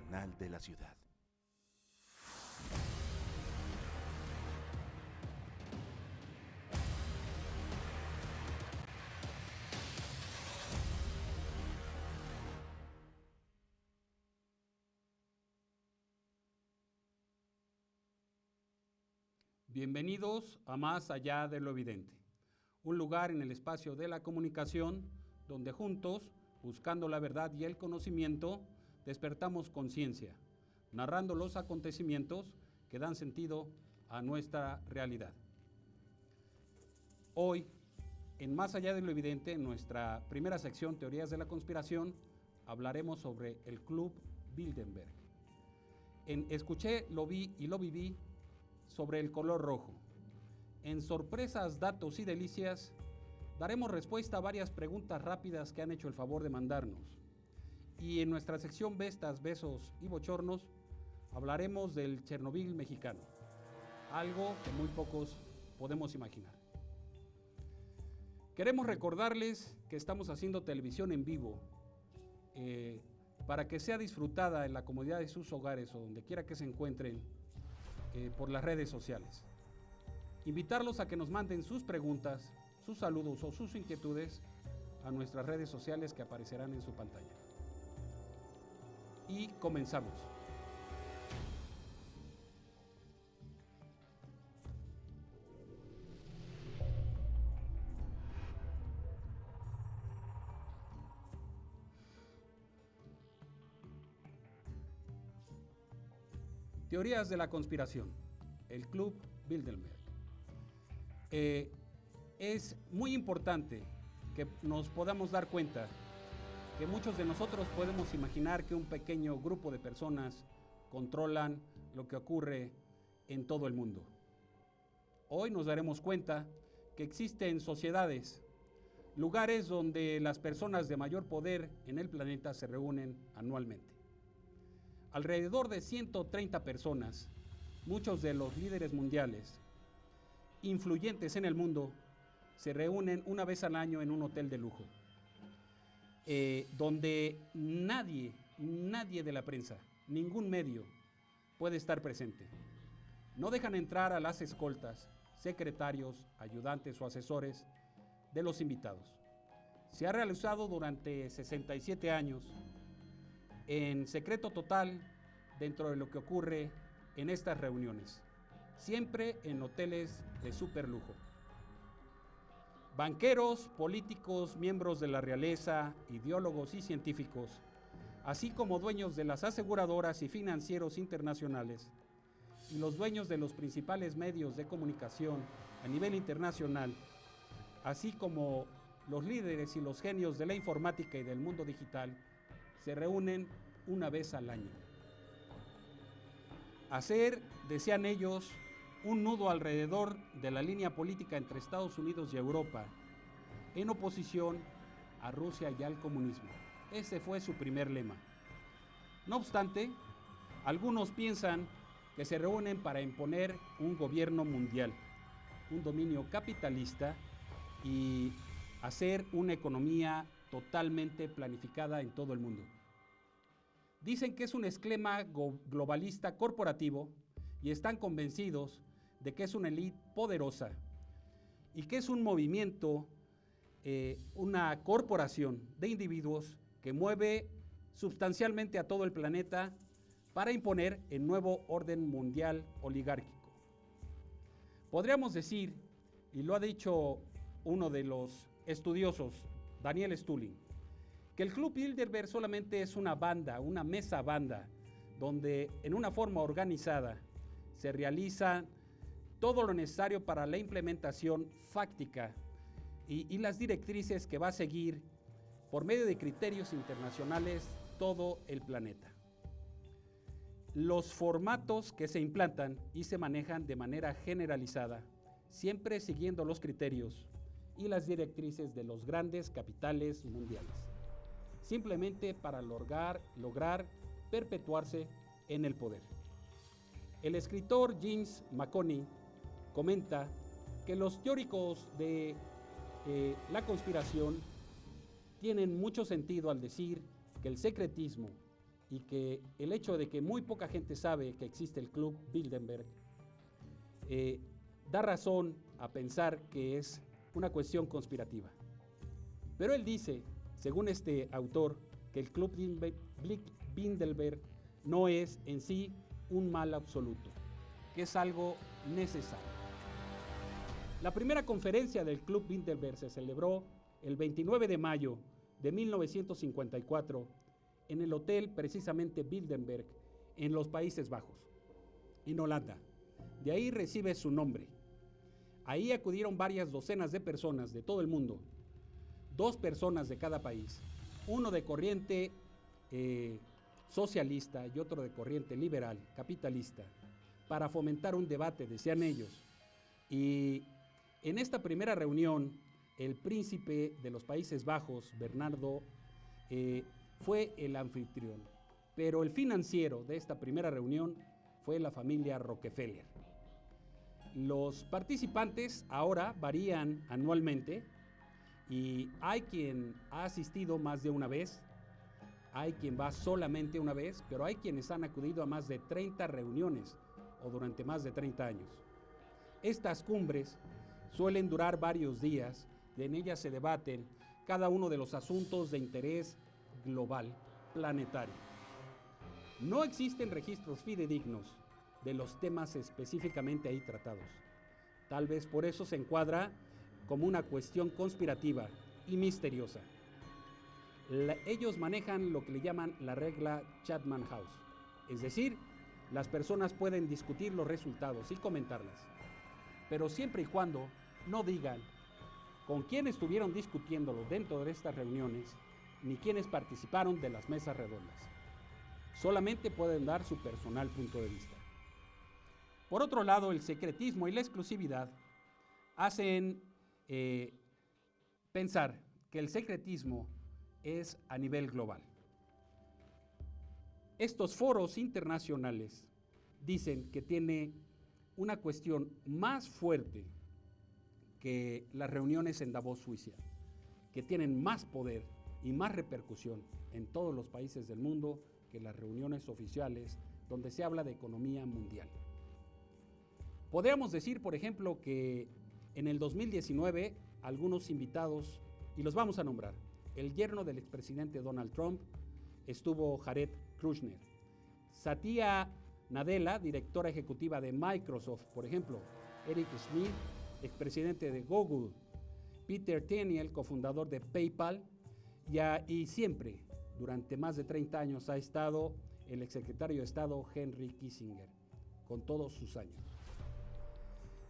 tradicional de la ciudad. Bienvenidos a Más Allá de lo Evidente, un lugar en el espacio de la comunicación donde juntos, buscando la verdad y el conocimiento, despertamos conciencia, narrando los acontecimientos que dan sentido a nuestra realidad. Hoy, en Más Allá de lo Evidente, en nuestra primera sección Teorías de la Conspiración, hablaremos sobre el Club Bilderberg. En Escuché, lo vi y lo viví sobre el color rojo. En Sorpresas, Datos y Delicias, daremos respuesta a varias preguntas rápidas que han hecho el favor de mandarnos. Y en nuestra sección Bestas, Besos y Bochornos, hablaremos del Chernobyl mexicano, algo que muy pocos podemos imaginar. Queremos recordarles que estamos haciendo televisión en vivo para que sea disfrutada en la comodidad de sus hogares o donde quiera que se encuentren por las redes sociales. Invitarlos a que nos manden sus preguntas, sus saludos o sus inquietudes a nuestras redes sociales que aparecerán en su pantalla. Y comenzamos. Teorías de la conspiración. El Club Bilderberg. Es muy importante que nos podamos dar cuenta que muchos de nosotros podemos imaginar que un pequeño grupo de personas controlan lo que ocurre en todo el mundo. Hoy nos daremos cuenta que existen sociedades, lugares donde las personas de mayor poder en el planeta se reúnen anualmente. Alrededor de 130 personas, muchos de los líderes mundiales, influyentes en el mundo, se reúnen una vez al año en un hotel de lujo, donde nadie de la prensa, ningún medio puede estar presente. No dejan entrar a las escoltas, secretarios, ayudantes o asesores de los invitados. Se ha realizado durante 67 años en secreto total dentro de lo que ocurre en estas reuniones, siempre en hoteles de superlujo. Banqueros, políticos, miembros de la realeza, ideólogos y científicos, así como dueños de las aseguradoras y financieros internacionales, y los dueños de los principales medios de comunicación a nivel internacional, así como los líderes y los genios de la informática y del mundo digital, se reúnen una vez al año. Hacer, desean ellos, un nudo alrededor de la línea política entre Estados Unidos y Europa, en oposición a Rusia y al comunismo. Ese fue su primer lema. No obstante, algunos piensan que se reúnen para imponer un gobierno mundial, un dominio capitalista y hacer una economía totalmente planificada en todo el mundo. Dicen que es un esquema globalista corporativo y están convencidos de que es una élite poderosa y que es un movimiento, una corporación de individuos que mueve sustancialmente a todo el planeta para imponer el nuevo orden mundial oligárquico. Podríamos decir, y lo ha dicho uno de los estudiosos, Daniel Stulin, que el Club Bilderberg solamente es una banda, una mesa banda, donde en una forma organizada se realiza todo lo necesario para la implementación fáctica y las directrices que va a seguir por medio de criterios internacionales todo el planeta. Los formatos que se implantan y se manejan de manera generalizada, siempre siguiendo los criterios y las directrices de los grandes capitales mundiales, simplemente para lograr perpetuarse en el poder. El escritor James McConney comenta que los teóricos de la conspiración tienen mucho sentido al decir que el secretismo y que el hecho de que muy poca gente sabe que existe el Club Bilderberg da razón a pensar que es una cuestión conspirativa. Pero él dice, según este autor, que el Club Bilderberg no es en sí un mal absoluto, que es algo necesario. La primera conferencia del Club Bilderberg se celebró el 29 de mayo de 1954 en el hotel precisamente Bilderberg en los Países Bajos, en Holanda. De ahí recibe su nombre. Ahí acudieron varias docenas de personas de todo el mundo, 2 personas de cada país, uno de corriente socialista y otro de corriente liberal, capitalista, para fomentar un debate, decían ellos. Y en esta primera reunión, el príncipe de los Países Bajos, Bernardo, fue el anfitrión, pero el financiero de esta primera reunión fue la familia Rockefeller. Los participantes ahora varían anualmente y hay quien ha asistido más de una vez, hay quien va solamente una vez, pero hay quienes han acudido a más de 30 reuniones o durante más de 30 años. Estas cumbres suelen durar varios días, en ellas se debaten cada uno de los asuntos de interés global, planetario. No existen registros fidedignos de los temas específicamente ahí tratados. Tal vez por eso se encuadra como una cuestión conspirativa y misteriosa. Ellos manejan lo que le llaman la regla Chatham House, es decir, las personas pueden discutir los resultados y comentarlas, pero siempre y cuando no digan con quién estuvieron discutiéndolo dentro de estas reuniones, ni quiénes participaron de las mesas redondas. Solamente pueden dar su personal punto de vista. Por otro lado, el secretismo y la exclusividad hacen pensar que el secretismo es a nivel global. Estos foros internacionales dicen que tiene una cuestión más fuerte que las reuniones en Davos, Suiza, que tienen más poder y más repercusión en todos los países del mundo que las reuniones oficiales donde se habla de economía mundial. Podríamos decir, por ejemplo, que en el 2019 algunos invitados, y los vamos a nombrar, el yerno del expresidente Donald Trump, estuvo Jared Kushner, Satya Nadella, directora ejecutiva de Microsoft, por ejemplo, Eric Schmidt, expresidente de Google, Peter Thiel, el cofundador de PayPal, y siempre, durante más de 30 años, ha estado el exsecretario de Estado Henry Kissinger, con todos sus años.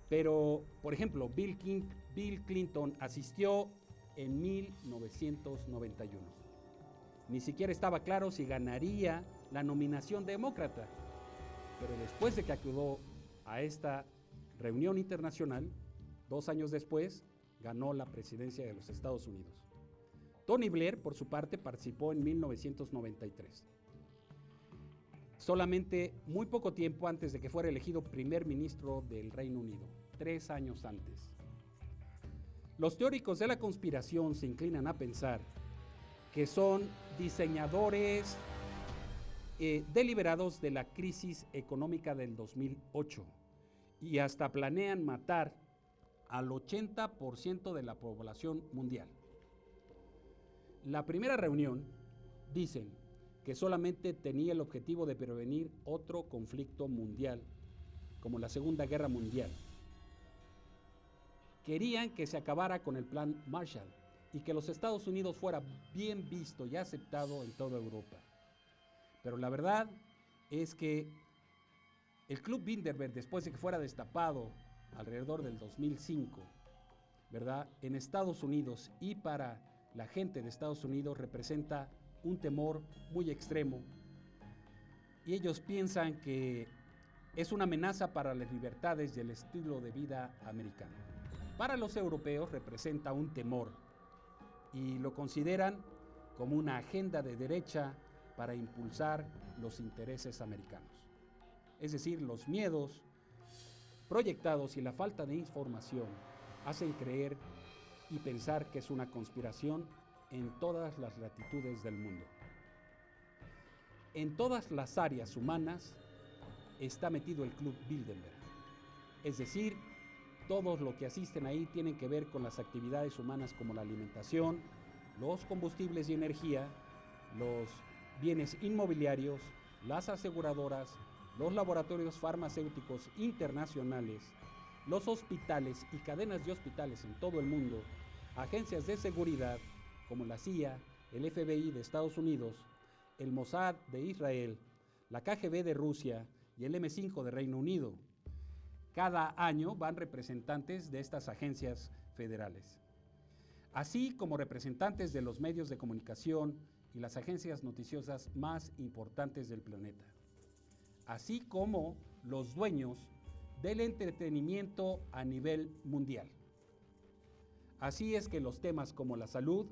Pero, por ejemplo, Bill Clinton asistió en 1991. Ni siquiera estaba claro si ganaría la nominación demócrata, pero después de que acudió a esta reunión internacional, 2 años después, ganó la presidencia de los Estados Unidos. Tony Blair, por su parte, participó en 1993. Solamente muy poco tiempo antes de que fuera elegido primer ministro del Reino Unido, 3 años antes. Los teóricos de la conspiración se inclinan a pensar que son diseñadores deliberados de la crisis económica del 2008 y hasta planean matar al 80% de la población mundial. La primera reunión, dicen, que solamente tenía el objetivo de prevenir otro conflicto mundial, como la Segunda Guerra Mundial. Querían que se acabara con el Plan Marshall y que los Estados Unidos fuera bien visto y aceptado en toda Europa. Pero la verdad es que el Club Bilderberg, después de que fuera destapado alrededor del 2005, ¿verdad?, en Estados Unidos y para la gente de Estados Unidos representa un temor muy extremo y ellos piensan que es una amenaza para las libertades y el estilo de vida americano. Para los europeos representa un temor y lo consideran como una agenda de derecha para impulsar los intereses americanos. Es decir, los miedos proyectados y la falta de información hacen creer y pensar que es una conspiración en todas las latitudes del mundo. En todas las áreas humanas está metido el Club Bilderberg. Es decir, todos los que asisten ahí tienen que ver con las actividades humanas como la alimentación, los combustibles y energía, los bienes inmobiliarios, las aseguradoras, los laboratorios farmacéuticos internacionales, los hospitales y cadenas de hospitales en todo el mundo, agencias de seguridad como la CIA, el FBI de Estados Unidos, el Mossad de Israel, la KGB de Rusia y el M5 de Reino Unido. Cada año van representantes de estas agencias federales, así como representantes de los medios de comunicación y las agencias noticiosas más importantes del planeta, así como los dueños del entretenimiento a nivel mundial. Así es que los temas como la salud,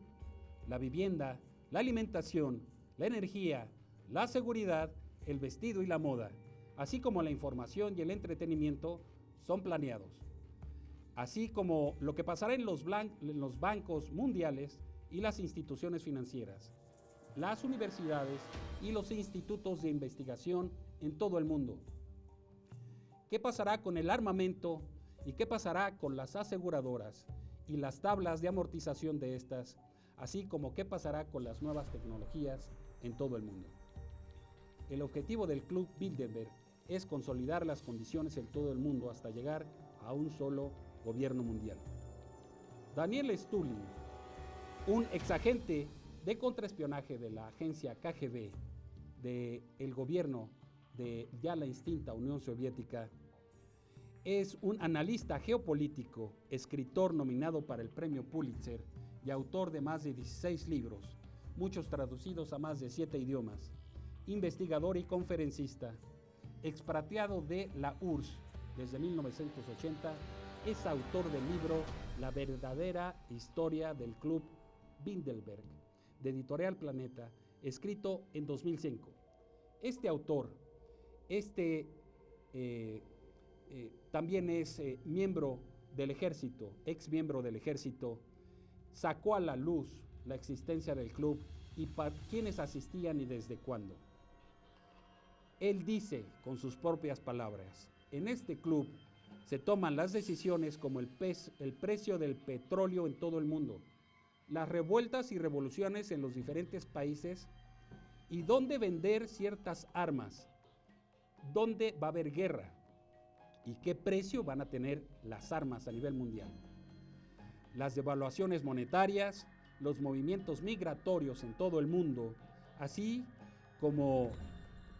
la vivienda, la alimentación, la energía, la seguridad, el vestido y la moda, así como la información y el entretenimiento, son planeados, así como lo que pasará en los bancos mundiales y las instituciones financieras, las universidades y los institutos de investigación en todo el mundo. ¿Qué pasará con el armamento y qué pasará con las aseguradoras y las tablas de amortización de estas, así como qué pasará con las nuevas tecnologías en todo el mundo? El objetivo del Club Bilderberg es consolidar las condiciones en todo el mundo hasta llegar a un solo gobierno mundial. Daniel Stulin, un exagente de contraespionaje de la agencia KGB del gobierno de ya la extinta Unión Soviética, es un analista geopolítico, escritor nominado para el premio Pulitzer y autor de más de 16 libros, muchos traducidos a más de 7 idiomas, investigador y conferencista, expatriado de la URSS desde 1980, es autor del libro La verdadera historia del Club Bilderberg, de Editorial Planeta, escrito en 2005. Este autor, también es miembro del ejército, ex miembro del ejército, sacó a la luz la existencia del club y para quiénes asistían y desde cuándo. Él dice con sus propias palabras: en este club se toman las decisiones como el precio del petróleo en todo el mundo, las revueltas y revoluciones en los diferentes países y dónde vender ciertas armas, dónde va a haber guerra y qué precio van a tener las armas a nivel mundial. Las devaluaciones monetarias, los movimientos migratorios en todo el mundo, así como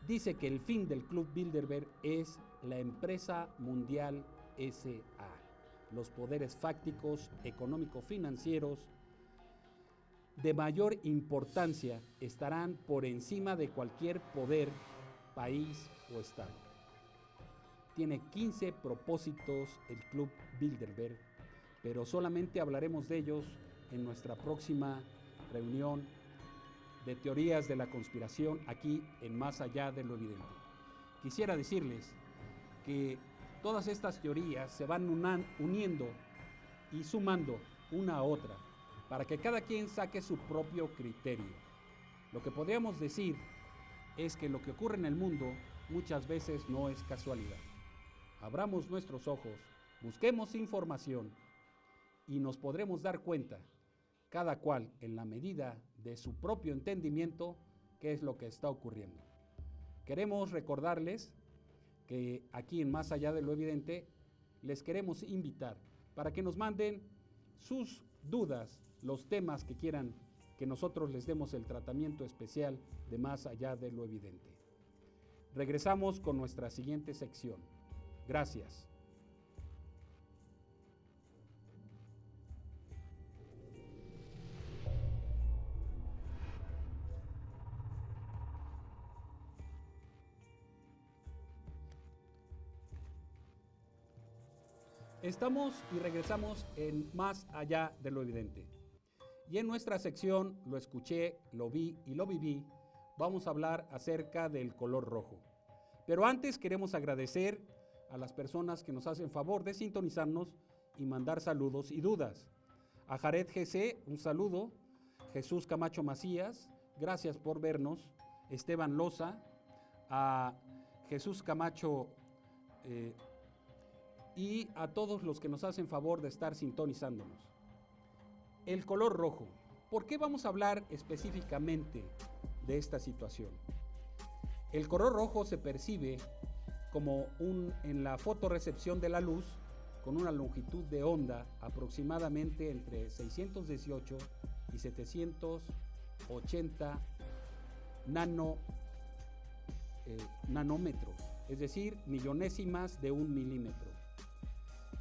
dice que el fin del Club Bilderberg es la empresa mundial S.A. Los poderes fácticos, económico-financieros de mayor importancia estarán por encima de cualquier poder, país o estado. Tiene 15 propósitos el Club Bilderberg, pero solamente hablaremos de ellos en nuestra próxima reunión de teorías de la conspiración aquí en Más Allá de lo Evidente. Quisiera decirles que todas estas teorías se van uniendo y sumando una a otra para que cada quien saque su propio criterio. Lo que podríamos decir es que lo que ocurre en el mundo muchas veces no es casualidad. Abramos nuestros ojos, busquemos información y nos podremos dar cuenta, cada cual en la medida de su propio entendimiento, qué es lo que está ocurriendo. Queremos recordarles que aquí en Más Allá de lo Evidente les queremos invitar para que nos manden sus dudas, los temas que quieran que nosotros les demos el tratamiento especial de Más Allá de lo Evidente. Regresamos con nuestra siguiente sección. Gracias. Estamos y regresamos en Más Allá de lo Evidente. Y en nuestra sección Lo escuché, lo vi y lo viví, vamos a hablar acerca del color rojo. Pero antes queremos agradecer a las personas que nos hacen favor de sintonizarnos y mandar saludos y dudas. A Jared GC, un saludo. Jesús Camacho Macías, gracias por vernos. Esteban Loza, a Jesús Camacho y a todos los que nos hacen favor de estar sintonizándonos. El color rojo. ¿Por qué vamos a hablar específicamente de esta situación? El color rojo se percibe como en la fotorrecepción de la luz con una longitud de onda aproximadamente entre 618 y 780 nanómetros, es decir, millonésimas de un milímetro.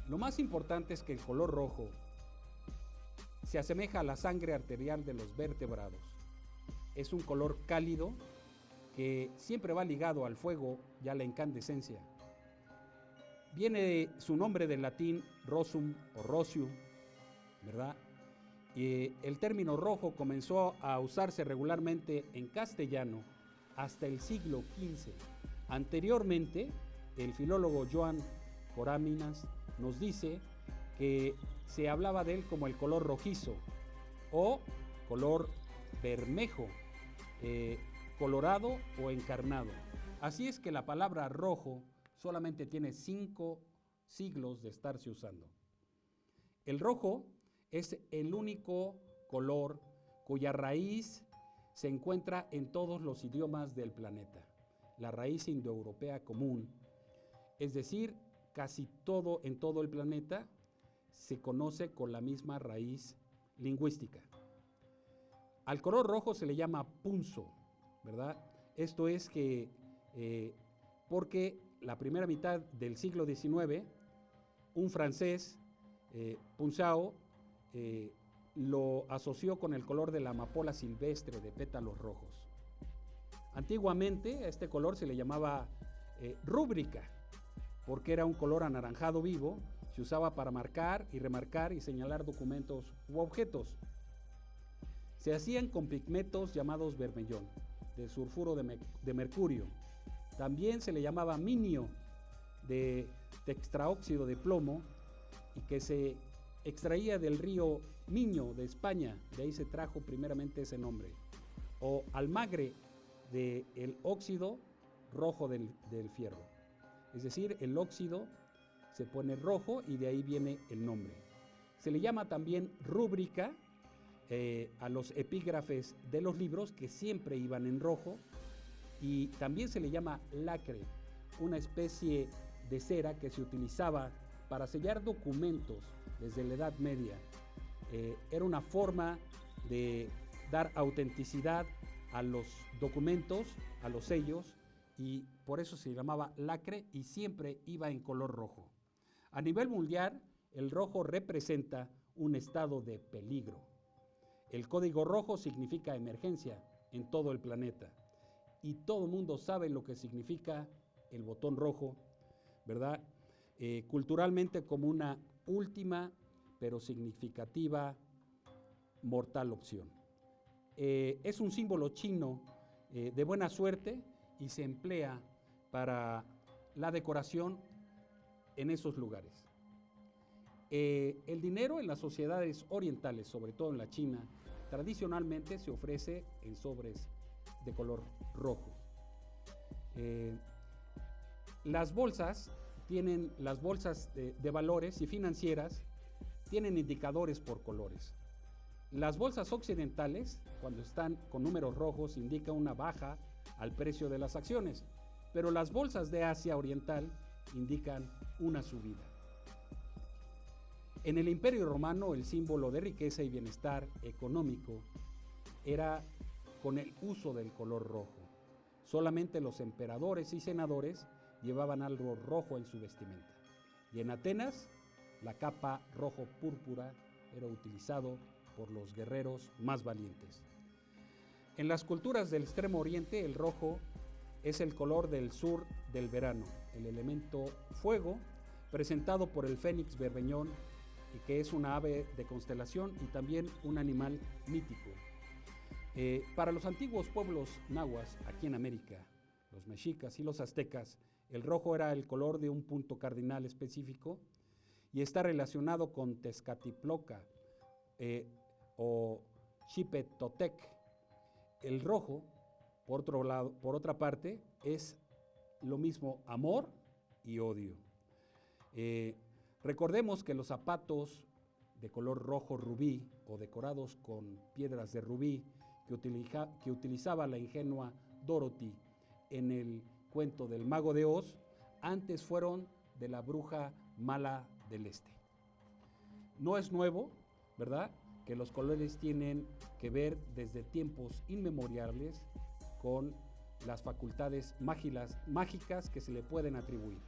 Lo más importante es que el color rojo se asemeja a la sangre arterial de los vertebrados. Es un color cálido que siempre va ligado al fuego y a la incandescencia. Viene su nombre del latín rosum o rosium, ¿verdad? Y el término rojo comenzó a usarse regularmente en castellano hasta el siglo XV. Anteriormente, el filólogo Joan Coromines nos dice que se hablaba de él como el color rojizo o color bermejo, colorado o encarnado. Así es que la palabra rojo solamente tiene 5 siglos de estarse usando. El rojo es el único color cuya raíz se encuentra en todos los idiomas del planeta. La raíz indoeuropea común, es decir, casi todo en todo el planeta se conoce con la misma raíz lingüística. Al color rojo se le llama punzo, ¿verdad? Esto es que porque la primera mitad del siglo XIX, un francés, Punzau, lo asoció con el color de la amapola silvestre de pétalos rojos. Antiguamente a este color se le llamaba rúbrica, porque era un color anaranjado vivo, se usaba para marcar y remarcar y señalar documentos u objetos. Se hacían con pigmentos llamados bermellón, de sulfuro de mercurio. También se le llamaba minio, de textraóxido de plomo, y que se extraía del río Miño de España, de ahí se trajo primeramente ese nombre. O almagre, del óxido rojo del fierro. Es decir, el óxido se pone rojo y de ahí viene el nombre. Se le llama también rúbrica a los epígrafes de los libros que siempre iban en rojo, y también se le llama lacre, una especie de cera que se utilizaba para sellar documentos desde la Edad Media. Era una forma de dar autenticidad a los documentos, a los sellos, y por eso se llamaba lacre y siempre iba en color rojo. A nivel mundial, el rojo representa un estado de peligro. El código rojo significa emergencia en todo el planeta y todo el mundo sabe lo que significa el botón rojo, ¿verdad? Culturalmente como una última pero significativa mortal opción. Es un símbolo chino de buena suerte y se emplea para la decoración en esos lugares. El dinero en las sociedades orientales, sobre todo en la China, tradicionalmente se ofrece en sobres de color rojo. Las bolsas de valores y financieras tienen indicadores por colores. Las bolsas occidentales, cuando están con números rojos, indican una baja al precio de las acciones, pero las bolsas de Asia Oriental indican una subida. En el Imperio Romano, el símbolo de riqueza y bienestar económico era con el uso del color rojo. Solamente los emperadores y senadores llevaban algo rojo en su vestimenta. Y en Atenas, la capa rojo púrpura era utilizado por los guerreros más valientes. En las culturas del Extremo Oriente, el rojo es el color del sur del verano, el elemento fuego, presentado por el fénix bermeñón, y que es una ave de constelación y también un animal mítico. Para los antiguos pueblos nahuas aquí en América, los mexicas y los aztecas, el rojo era el color de un punto cardinal específico y está relacionado con Tezcatlipoca o Xipetotec. El rojo por otra parte, es lo mismo amor y odio. Recordemos que los zapatos de color rojo rubí o decorados con piedras de rubí que utilizaba la ingenua Dorothy en el cuento del Mago de Oz, antes fueron de la bruja mala del este. No es nuevo, ¿verdad?, que los colores tienen que ver desde tiempos inmemoriales con las facultades mágicas que se le pueden atribuir.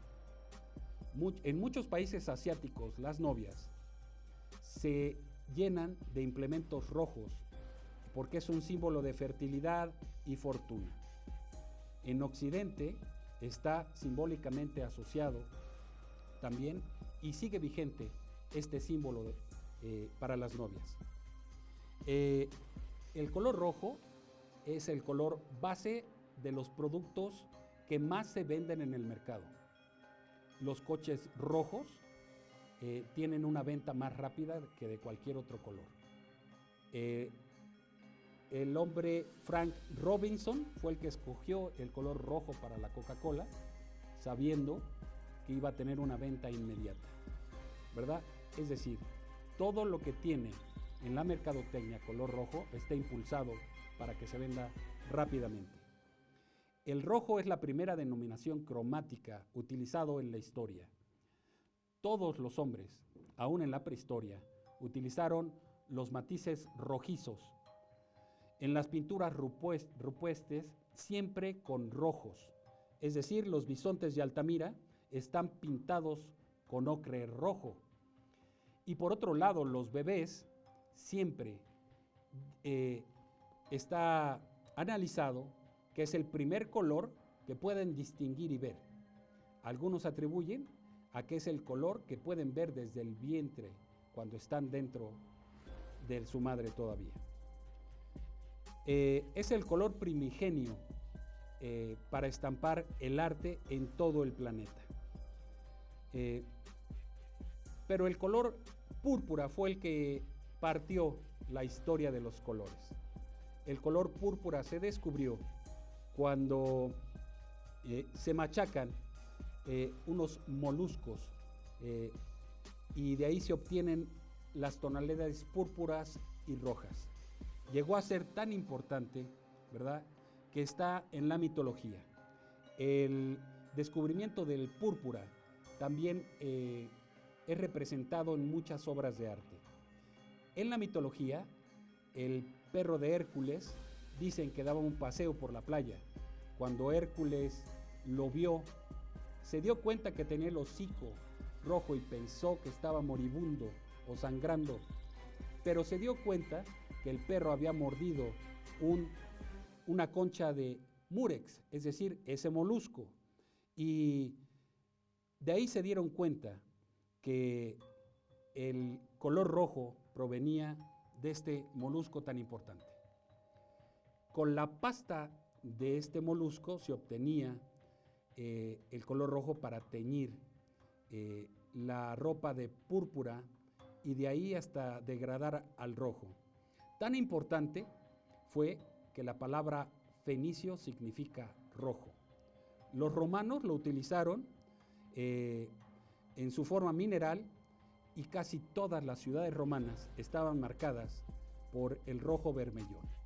En muchos países asiáticos, las novias se llenan de implementos rojos porque es un símbolo de fertilidad y fortuna. En Occidente está simbólicamente asociado también y sigue vigente este símbolo para las novias. El color rojo es el color base de los productos que más se venden en el mercado. Los coches rojos tienen una venta más rápida que de cualquier otro color. El hombre Frank Robinson fue el que escogió el color rojo para la Coca-Cola, sabiendo que iba a tener una venta inmediata, ¿verdad? Es decir, todo lo que tiene en la mercadotecnia color rojo está impulsado para que se venda rápidamente. El rojo es la primera denominación cromática utilizado en la historia. Todos los hombres, aún en la prehistoria, utilizaron los matices rojizos. En las pinturas rupestres, siempre con rojos, es decir, los bisontes de Altamira están pintados con ocre rojo. Y por otro lado, los bebés siempre está analizado que es el primer color que pueden distinguir y ver. Algunos atribuyen a que es el color que pueden ver desde el vientre cuando están dentro de su madre todavía. Es el color primigenio para estampar el arte en todo el planeta. Pero el color púrpura fue el que partió la historia de los colores. El color púrpura se descubrió cuando se machacan unos moluscos y de ahí se obtienen las tonalidades púrpuras y rojas. Llegó a ser tan importante, ¿verdad?, que está en la mitología. El descubrimiento del púrpura también es representado en muchas obras de arte. En la mitología, el perro de Hércules dicen que daba un paseo por la playa. Cuando Hércules lo vio, se dio cuenta que tenía el hocico rojo y pensó que estaba moribundo o sangrando, pero se dio cuenta que el perro había mordido una concha de murex, es decir, ese molusco, y de ahí se dieron cuenta que el color rojo provenía de este molusco tan importante. Con la pasta de este molusco se obtenía el color rojo para teñir la ropa de púrpura y de ahí hasta degradar al rojo. Tan importante fue que la palabra fenicio significa rojo. Los romanos lo utilizaron en su forma mineral y casi todas las ciudades romanas estaban marcadas por el rojo bermellón.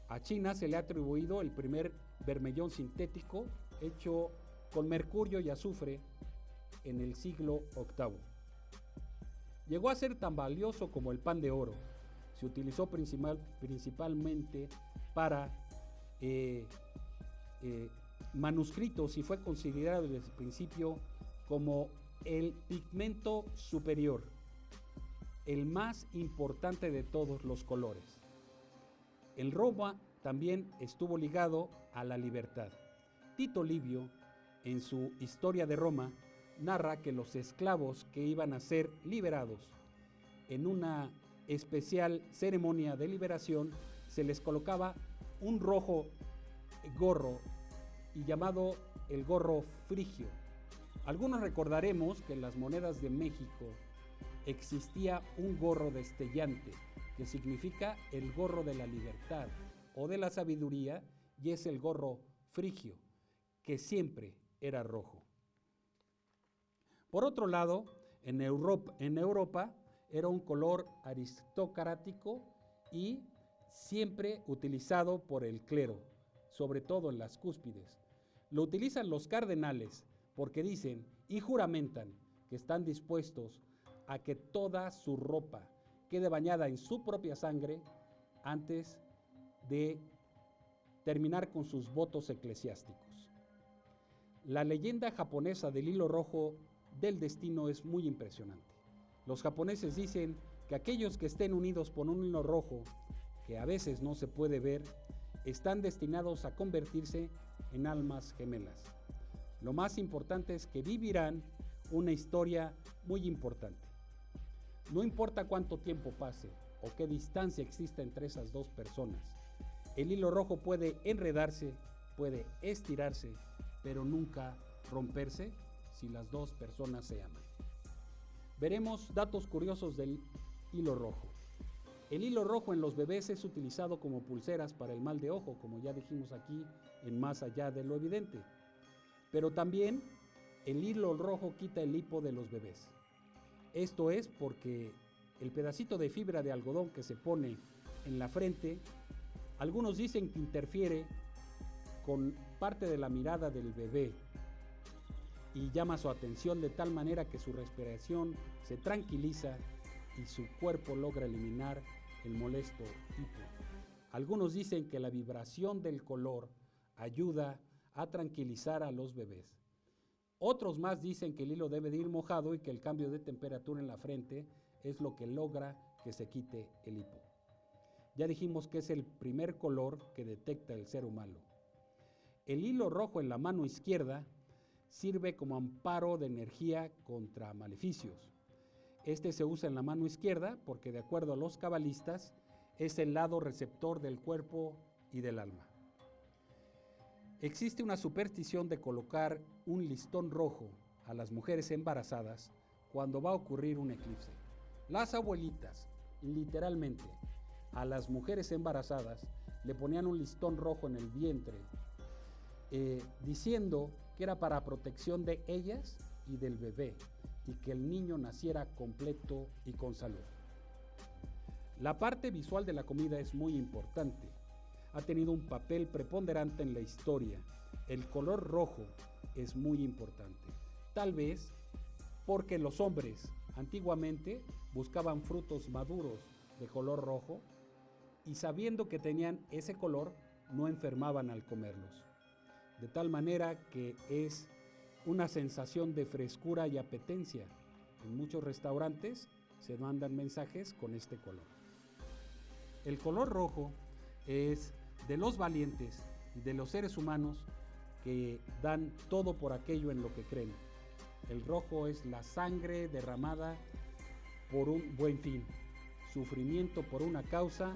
A China se le ha atribuido el primer bermellón sintético hecho con mercurio y azufre en el siglo VIII. Llegó a ser tan valioso como el pan de oro. Se utilizó principalmente para manuscritos y fue considerado desde el principio como el pigmento superior, el más importante de todos los colores. En Roma también estuvo ligado a la libertad. Tito Livio, en su Historia de Roma, narra que los esclavos que iban a ser liberados en una especial ceremonia de liberación se les colocaba un rojo gorro y llamado el gorro frigio. Algunos recordaremos que en las monedas de México existía un gorro destellante, que significa el gorro de la libertad o de la sabiduría, y es el gorro frigio, que siempre era rojo. Por otro lado, en Europa era un color aristocrático y siempre utilizado por el clero, sobre todo en las cúspides. Lo utilizan los cardenales porque dicen y juramentan que están dispuestos a que toda su ropa quede bañada en su propia sangre antes de terminar con sus votos eclesiásticos. La leyenda japonesa del hilo rojo del destino es muy impresionante. Los japoneses dicen que aquellos que estén unidos por un hilo rojo, que a veces no se puede ver, están destinados a convertirse en almas gemelas. Lo más importante es que vivirán una historia muy importante. No importa cuánto tiempo pase o qué distancia exista entre esas dos personas, el hilo rojo puede enredarse, puede estirarse, pero nunca romperse si las dos personas se aman. Veremos datos curiosos del hilo rojo. El hilo rojo en los bebés es utilizado como pulseras para el mal de ojo, como ya dijimos aquí en Más allá de lo evidente. Pero también el hilo rojo quita el hipo de los bebés. Esto es porque el pedacito de fibra de algodón que se pone en la frente, algunos dicen que interfiere con parte de la mirada del bebé y llama su atención de tal manera que su respiración se tranquiliza y su cuerpo logra eliminar el molesto hipo. Algunos dicen que la vibración del color ayuda a tranquilizar a los bebés. Otros más dicen que el hilo debe de ir mojado y que el cambio de temperatura en la frente es lo que logra que se quite el hipo. Ya dijimos que es el primer color que detecta el ser humano. El hilo rojo en la mano izquierda sirve como amparo de energía contra maleficios. Este se usa en la mano izquierda porque, de acuerdo a los cabalistas, es el lado receptor del cuerpo y del alma. Existe una superstición de colocar un listón rojo a las mujeres embarazadas cuando va a ocurrir un eclipse. Las abuelitas, literalmente, a las mujeres embarazadas le ponían un listón rojo en el vientre, diciendo que era para protección de ellas y del bebé, y que el niño naciera completo y con salud. La parte visual de la comida es muy importante. Ha tenido un papel preponderante en la historia. El color rojo es muy importante. Tal vez porque los hombres antiguamente buscaban frutos maduros de color rojo y sabiendo que tenían ese color no enfermaban al comerlos. De tal manera que es una sensación de frescura y apetencia. En muchos restaurantes se mandan mensajes con este color. El color rojo es de los valientes y de los seres humanos que dan todo por aquello en lo que creen. El rojo es la sangre derramada por un buen fin, sufrimiento por una causa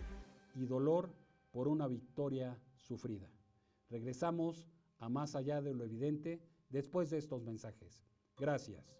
y dolor por una victoria sufrida. Regresamos a Más allá de lo evidente después de estos mensajes. Gracias.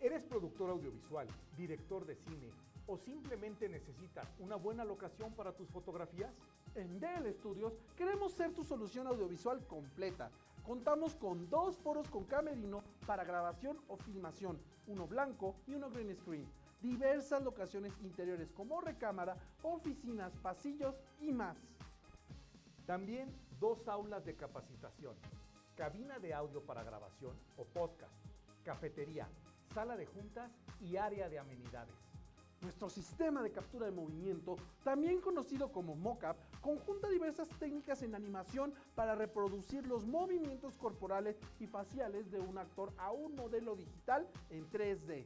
¿Eres productor audiovisual, director de cine o simplemente necesitas una buena locación para tus fotografías? En DL Studios queremos ser tu solución audiovisual completa. Contamos con 2 foros con camerino para grabación o filmación, uno blanco y uno green screen. Diversas locaciones interiores como recámara, oficinas, pasillos y más. También 2 aulas de capacitación, cabina de audio para grabación o podcast, cafetería, sala de juntas y área de amenidades. Nuestro sistema de captura de movimiento, también conocido como mocap, conjunta diversas técnicas en animación para reproducir los movimientos corporales y faciales de un actor a un modelo digital en 3D.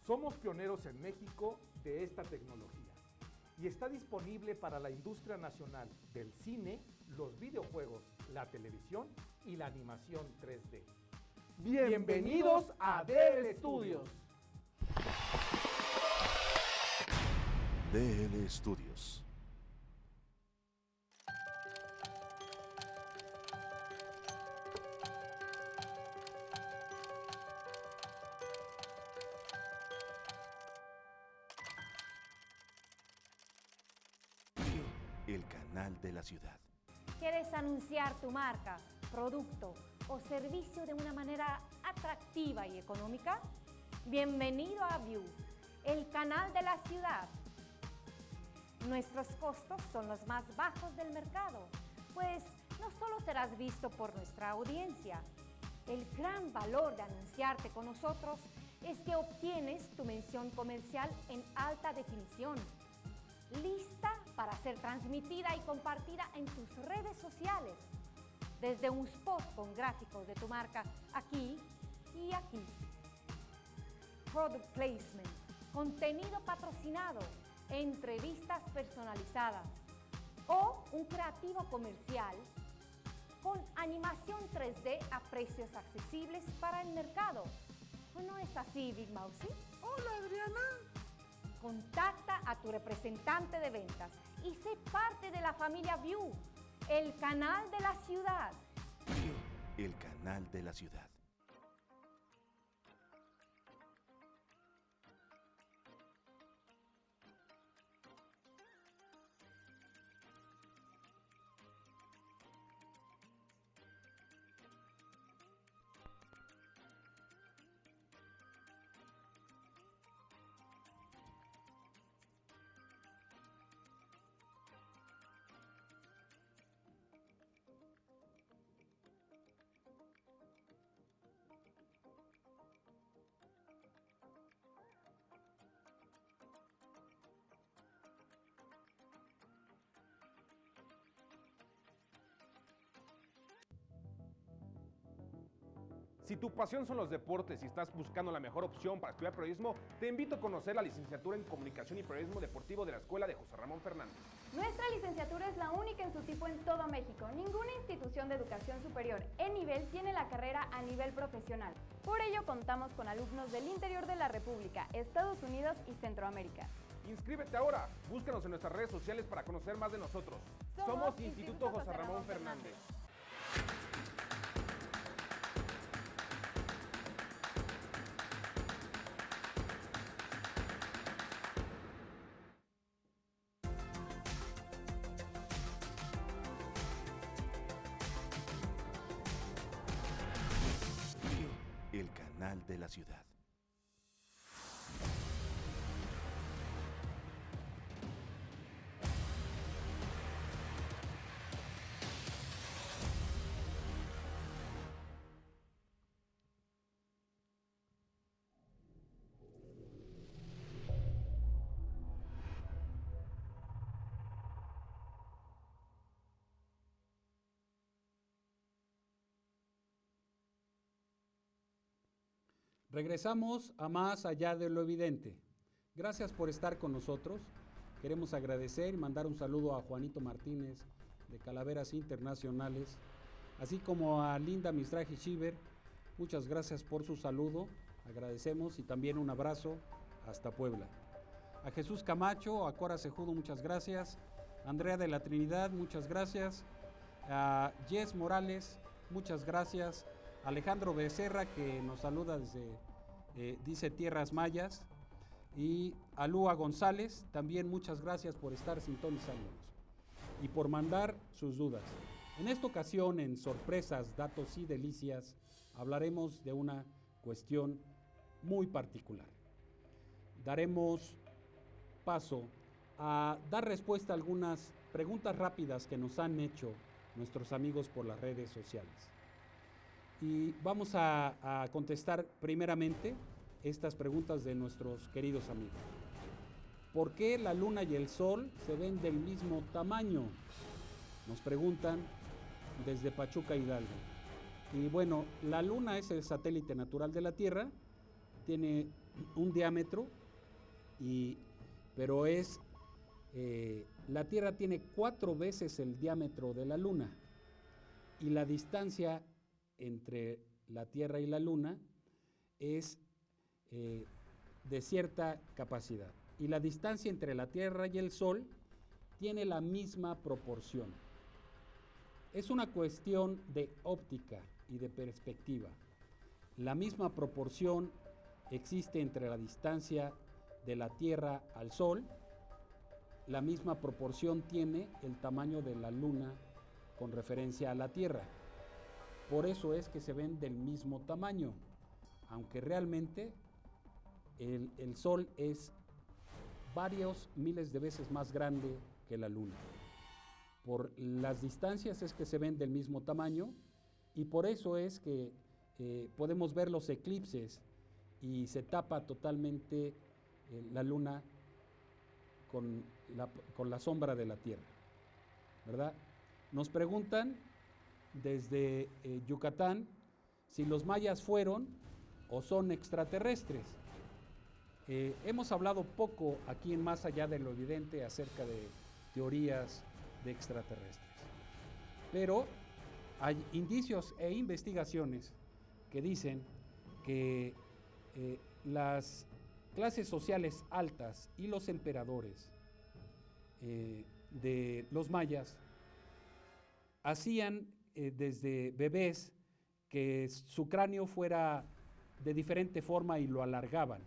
Somos pioneros en México de esta tecnología y está disponible para la industria nacional del cine, los videojuegos, la televisión y la animación 3D. Bienvenidos a DL Studios. DL Studios. El canal de la ciudad. ¿Quieres anunciar tu marca, producto o servicio de una manera atractiva y económica? Bienvenido a View, el canal de la ciudad. Nuestros costos son los más bajos del mercado, pues no solo serás visto por nuestra audiencia. El gran valor de anunciarte con nosotros es que obtienes tu mención comercial en alta definición, lista para ser transmitida y compartida en tus redes sociales, desde un spot con gráficos de tu marca aquí y aquí. Product placement, contenido patrocinado, entrevistas personalizadas o un creativo comercial con animación 3D a precios accesibles para el mercado. ¿No es así, Big Mousy? Hola, Adriana. Contacta a tu representante de ventas y sé parte de la familia View, el canal de la ciudad. El canal de la ciudad. Si tu pasión son los deportes y estás buscando la mejor opción para estudiar periodismo, te invito a conocer la licenciatura en Comunicación y Periodismo Deportivo de la Escuela de José Ramón Fernández. Nuestra licenciatura es la única en su tipo en todo México. Ninguna institución de educación superior en nivel tiene la carrera a nivel profesional. Por ello, contamos con alumnos del interior de la República, Estados Unidos y Centroamérica. Inscríbete ahora, búscanos en nuestras redes sociales para conocer más de nosotros. Somos Instituto José Ramón Fernández. El canal de la ciudad. Regresamos a Más allá de lo evidente. Gracias por estar con nosotros. Queremos agradecer y mandar un saludo a Juanito Martínez de Calaveras Internacionales, así como a Linda Mistraji Shiver. Muchas gracias por su saludo, agradecemos, y también un abrazo hasta Puebla. A Jesús Camacho, a Cora Cejudo, muchas gracias. Andrea de la Trinidad, muchas gracias. A Jess Morales, muchas gracias. Alejandro Becerra, que nos saluda desde, dice Tierras Mayas. Y a Lua González, también muchas gracias por estar sintonizándonos y por mandar sus dudas. En esta ocasión, en Sorpresas, Datos y Delicias, hablaremos de una cuestión muy particular. Daremos paso a dar respuesta a algunas preguntas rápidas que nos han hecho nuestros amigos por las redes sociales. Y vamos a contestar primeramente estas preguntas de nuestros queridos amigos. ¿Por qué la Luna y el Sol se ven del mismo tamaño? Nos preguntan desde Pachuca, Hidalgo. Y bueno, la Luna es el satélite natural de la Tierra, tiene un diámetro, pero la Tierra tiene 4 veces el diámetro de la Luna, y la distancia entre la Tierra y la Luna es de cierta capacidad. y la distancia entre la Tierra y el Sol tiene la misma proporción. Es una cuestión de óptica y de perspectiva. La misma proporción existe entre la distancia de la Tierra al Sol. La misma proporción tiene el tamaño de la Luna con referencia a la Tierra. Por eso es que se ven del mismo tamaño, aunque realmente el Sol es varios miles de veces más grande que la Luna. Por las distancias es que se ven del mismo tamaño, y por eso es que podemos ver los eclipses y se tapa totalmente la Luna con la sombra de la Tierra, ¿verdad? Nos preguntan desde Yucatán si los mayas fueron o son extraterrestres. Hemos hablado poco aquí en Más Allá de lo Evidente acerca de teorías de extraterrestres, pero hay indicios e investigaciones que dicen que las clases sociales altas y los emperadores de los mayas hacían desde bebés que su cráneo fuera de diferente forma y lo alargaban.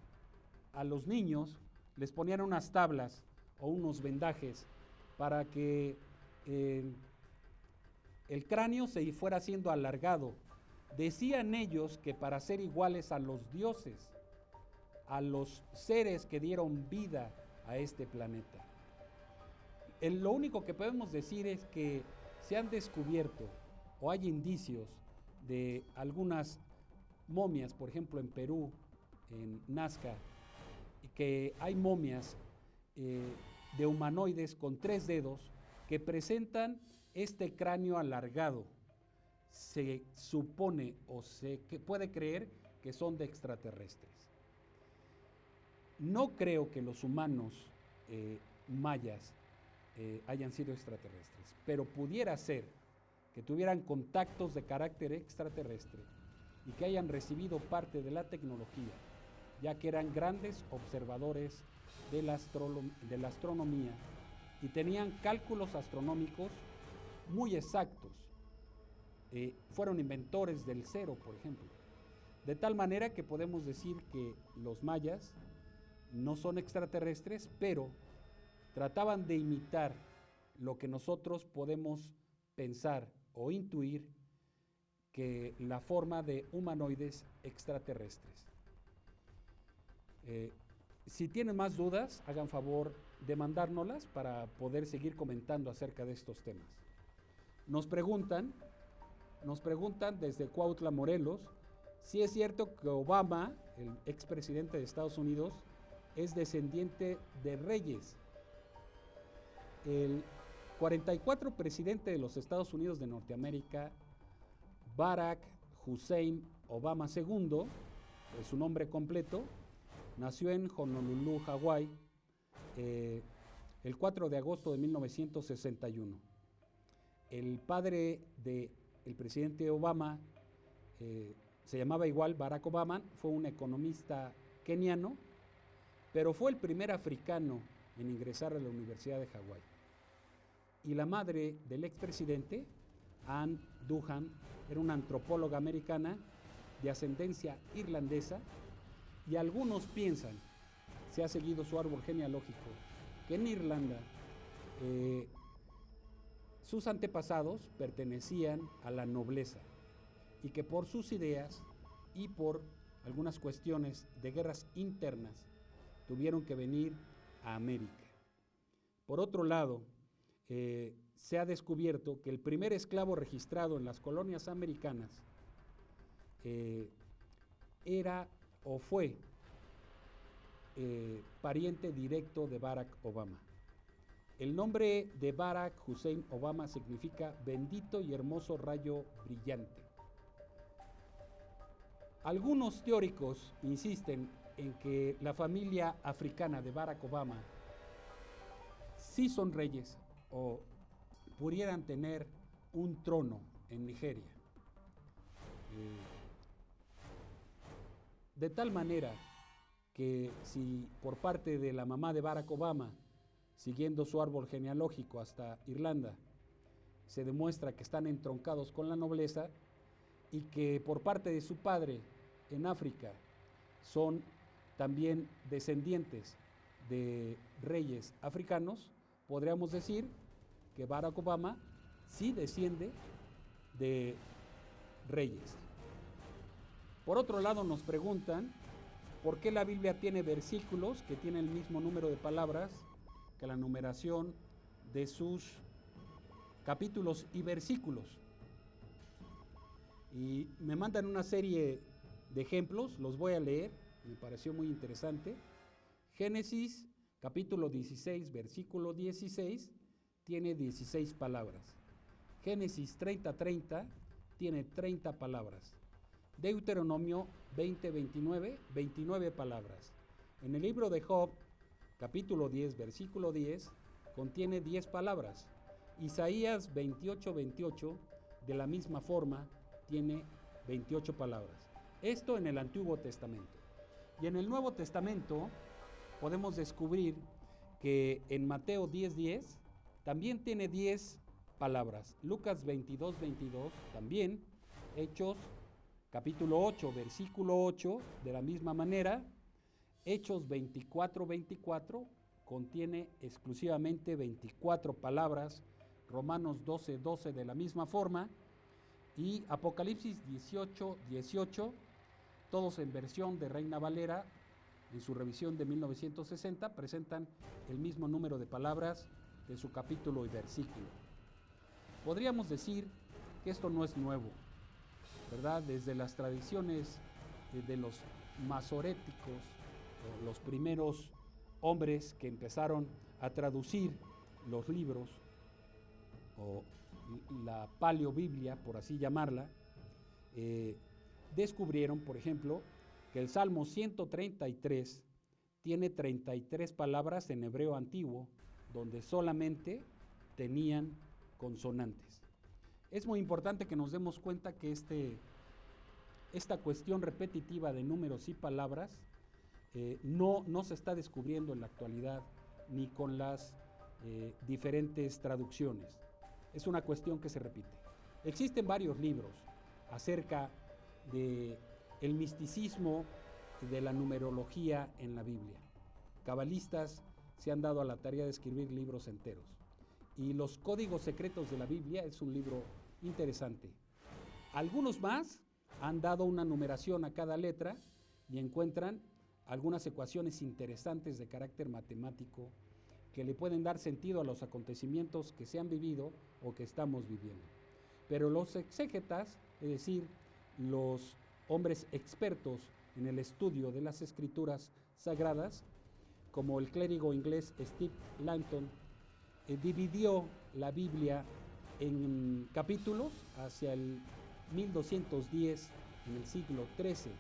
A los niños les ponían unas tablas o unos vendajes para que el cráneo se fuera siendo alargado. Decían ellos que para ser iguales a los dioses, a los seres que dieron vida a este planeta. Lo único que podemos decir es que se han descubierto o hay indicios de algunas momias, por ejemplo en Perú, en Nazca, que hay momias de humanoides con 3 dedos que presentan este cráneo alargado. Se supone o se puede creer que son de extraterrestres. No creo que los humanos mayas hayan sido extraterrestres, pero pudiera ser que tuvieran contactos de carácter extraterrestre y que hayan recibido parte de la tecnología, ya que eran grandes observadores de la astronomía y tenían cálculos astronómicos muy exactos. Fueron inventores del cero, por ejemplo. De tal manera que podemos decir que los mayas no son extraterrestres, pero trataban de imitar lo que nosotros podemos pensar o intuir que la forma de humanoides extraterrestres. Si tienen más dudas, hagan favor de mandárnoslas para poder seguir comentando acerca de estos temas. Nos preguntan desde Cuautla, Morelos, si es cierto que Obama, el expresidente de Estados Unidos, es descendiente de reyes. El 44 presidente de los Estados Unidos de Norteamérica, Barack Hussein Obama II, es su nombre completo, nació en Honolulu, Hawái, el 4 de agosto de 1961. El padre del presidente Obama se llamaba igual Barack Obama, fue un economista keniano, pero fue el primer africano en ingresar a la Universidad de Hawái. Y la madre del expresidente, Anne Duhan, era una antropóloga americana de ascendencia irlandesa, y algunos piensan, se ha seguido su árbol genealógico, que en Irlanda sus antepasados pertenecían a la nobleza y que por sus ideas y por algunas cuestiones de guerras internas tuvieron que venir a América. Por otro lado, se ha descubierto que el primer esclavo registrado en las colonias americanas era o fue pariente directo de Barack Obama. El nombre de Barack Hussein Obama significa bendito y hermoso rayo brillante. Algunos teóricos insisten en que la familia africana de Barack Obama sí son reyes o pudieran tener un trono en Nigeria. De tal manera que si por parte de la mamá de Barack Obama, siguiendo su árbol genealógico hasta Irlanda, se demuestra que están entroncados con la nobleza, y que por parte de su padre en África son también descendientes de reyes africanos, podríamos decir que Barack Obama sí desciende de reyes. Por otro lado, nos preguntan por qué la Biblia tiene versículos que tienen el mismo número de palabras que la numeración de sus capítulos y versículos. Y me mandan una serie de ejemplos, los voy a leer, me pareció muy interesante. Génesis capítulo 16, versículo 16, tiene 16 palabras. Génesis 30:30 tiene 30 palabras. Deuteronomio 20:29, 29 palabras. En el libro de Job, capítulo 10, versículo 10, contiene 10 palabras. Isaías 28:28, de la misma forma, tiene 28 palabras. Esto en el Antiguo Testamento. Y en el Nuevo Testamento podemos descubrir que en Mateo 10:10 también tiene 10 palabras. Lucas 22:22 también. Hechos capítulo 8, versículo 8, de la misma manera. Hechos 24:24 contiene exclusivamente 24 palabras. Romanos 12:12 de la misma forma. Y Apocalipsis 18:18, todos en versión de Reina Valera, en su revisión de 1960, presentan el mismo número de palabras de su capítulo y versículo. Podríamos decir que esto no es nuevo, ¿verdad? Desde las tradiciones de los masoréticos, los primeros hombres que empezaron a traducir los libros, o la paleobiblia, por así llamarla, descubrieron, por ejemplo, que el Salmo 133 tiene 33 palabras en hebreo antiguo, donde solamente tenían consonantes. Es muy importante que nos demos cuenta que esta cuestión repetitiva de números y palabras no se está descubriendo en la actualidad ni con las diferentes traducciones. Es una cuestión que se repite. Existen varios libros acerca de el misticismo y de la numerología en la Biblia. Cabalistas se han dado a la tarea de escribir libros enteros. Y Los Códigos Secretos de la Biblia es un libro interesante. Algunos más han dado una numeración a cada letra y encuentran algunas ecuaciones interesantes de carácter matemático que le pueden dar sentido a los acontecimientos que se han vivido o que estamos viviendo. Pero los exégetas, es decir, los hombres expertos en el estudio de las escrituras sagradas, como el clérigo inglés Steve Langton, dividió la Biblia en capítulos hacia el 1210, en el siglo XIII.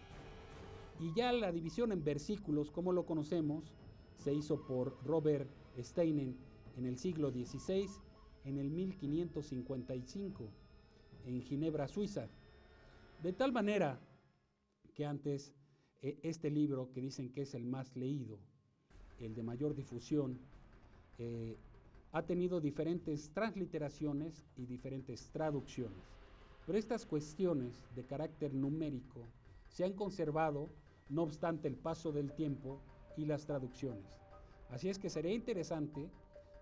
Y ya la división en versículos, como lo conocemos, se hizo por Robert Steinen en el siglo XVI, en el 1555, en Ginebra, Suiza. De tal manera que antes este libro, que dicen que es el más leído, el de mayor difusión, ha tenido diferentes transliteraciones y diferentes traducciones. Pero estas cuestiones de carácter numérico se han conservado, no obstante el paso del tiempo y las traducciones. Así es que sería interesante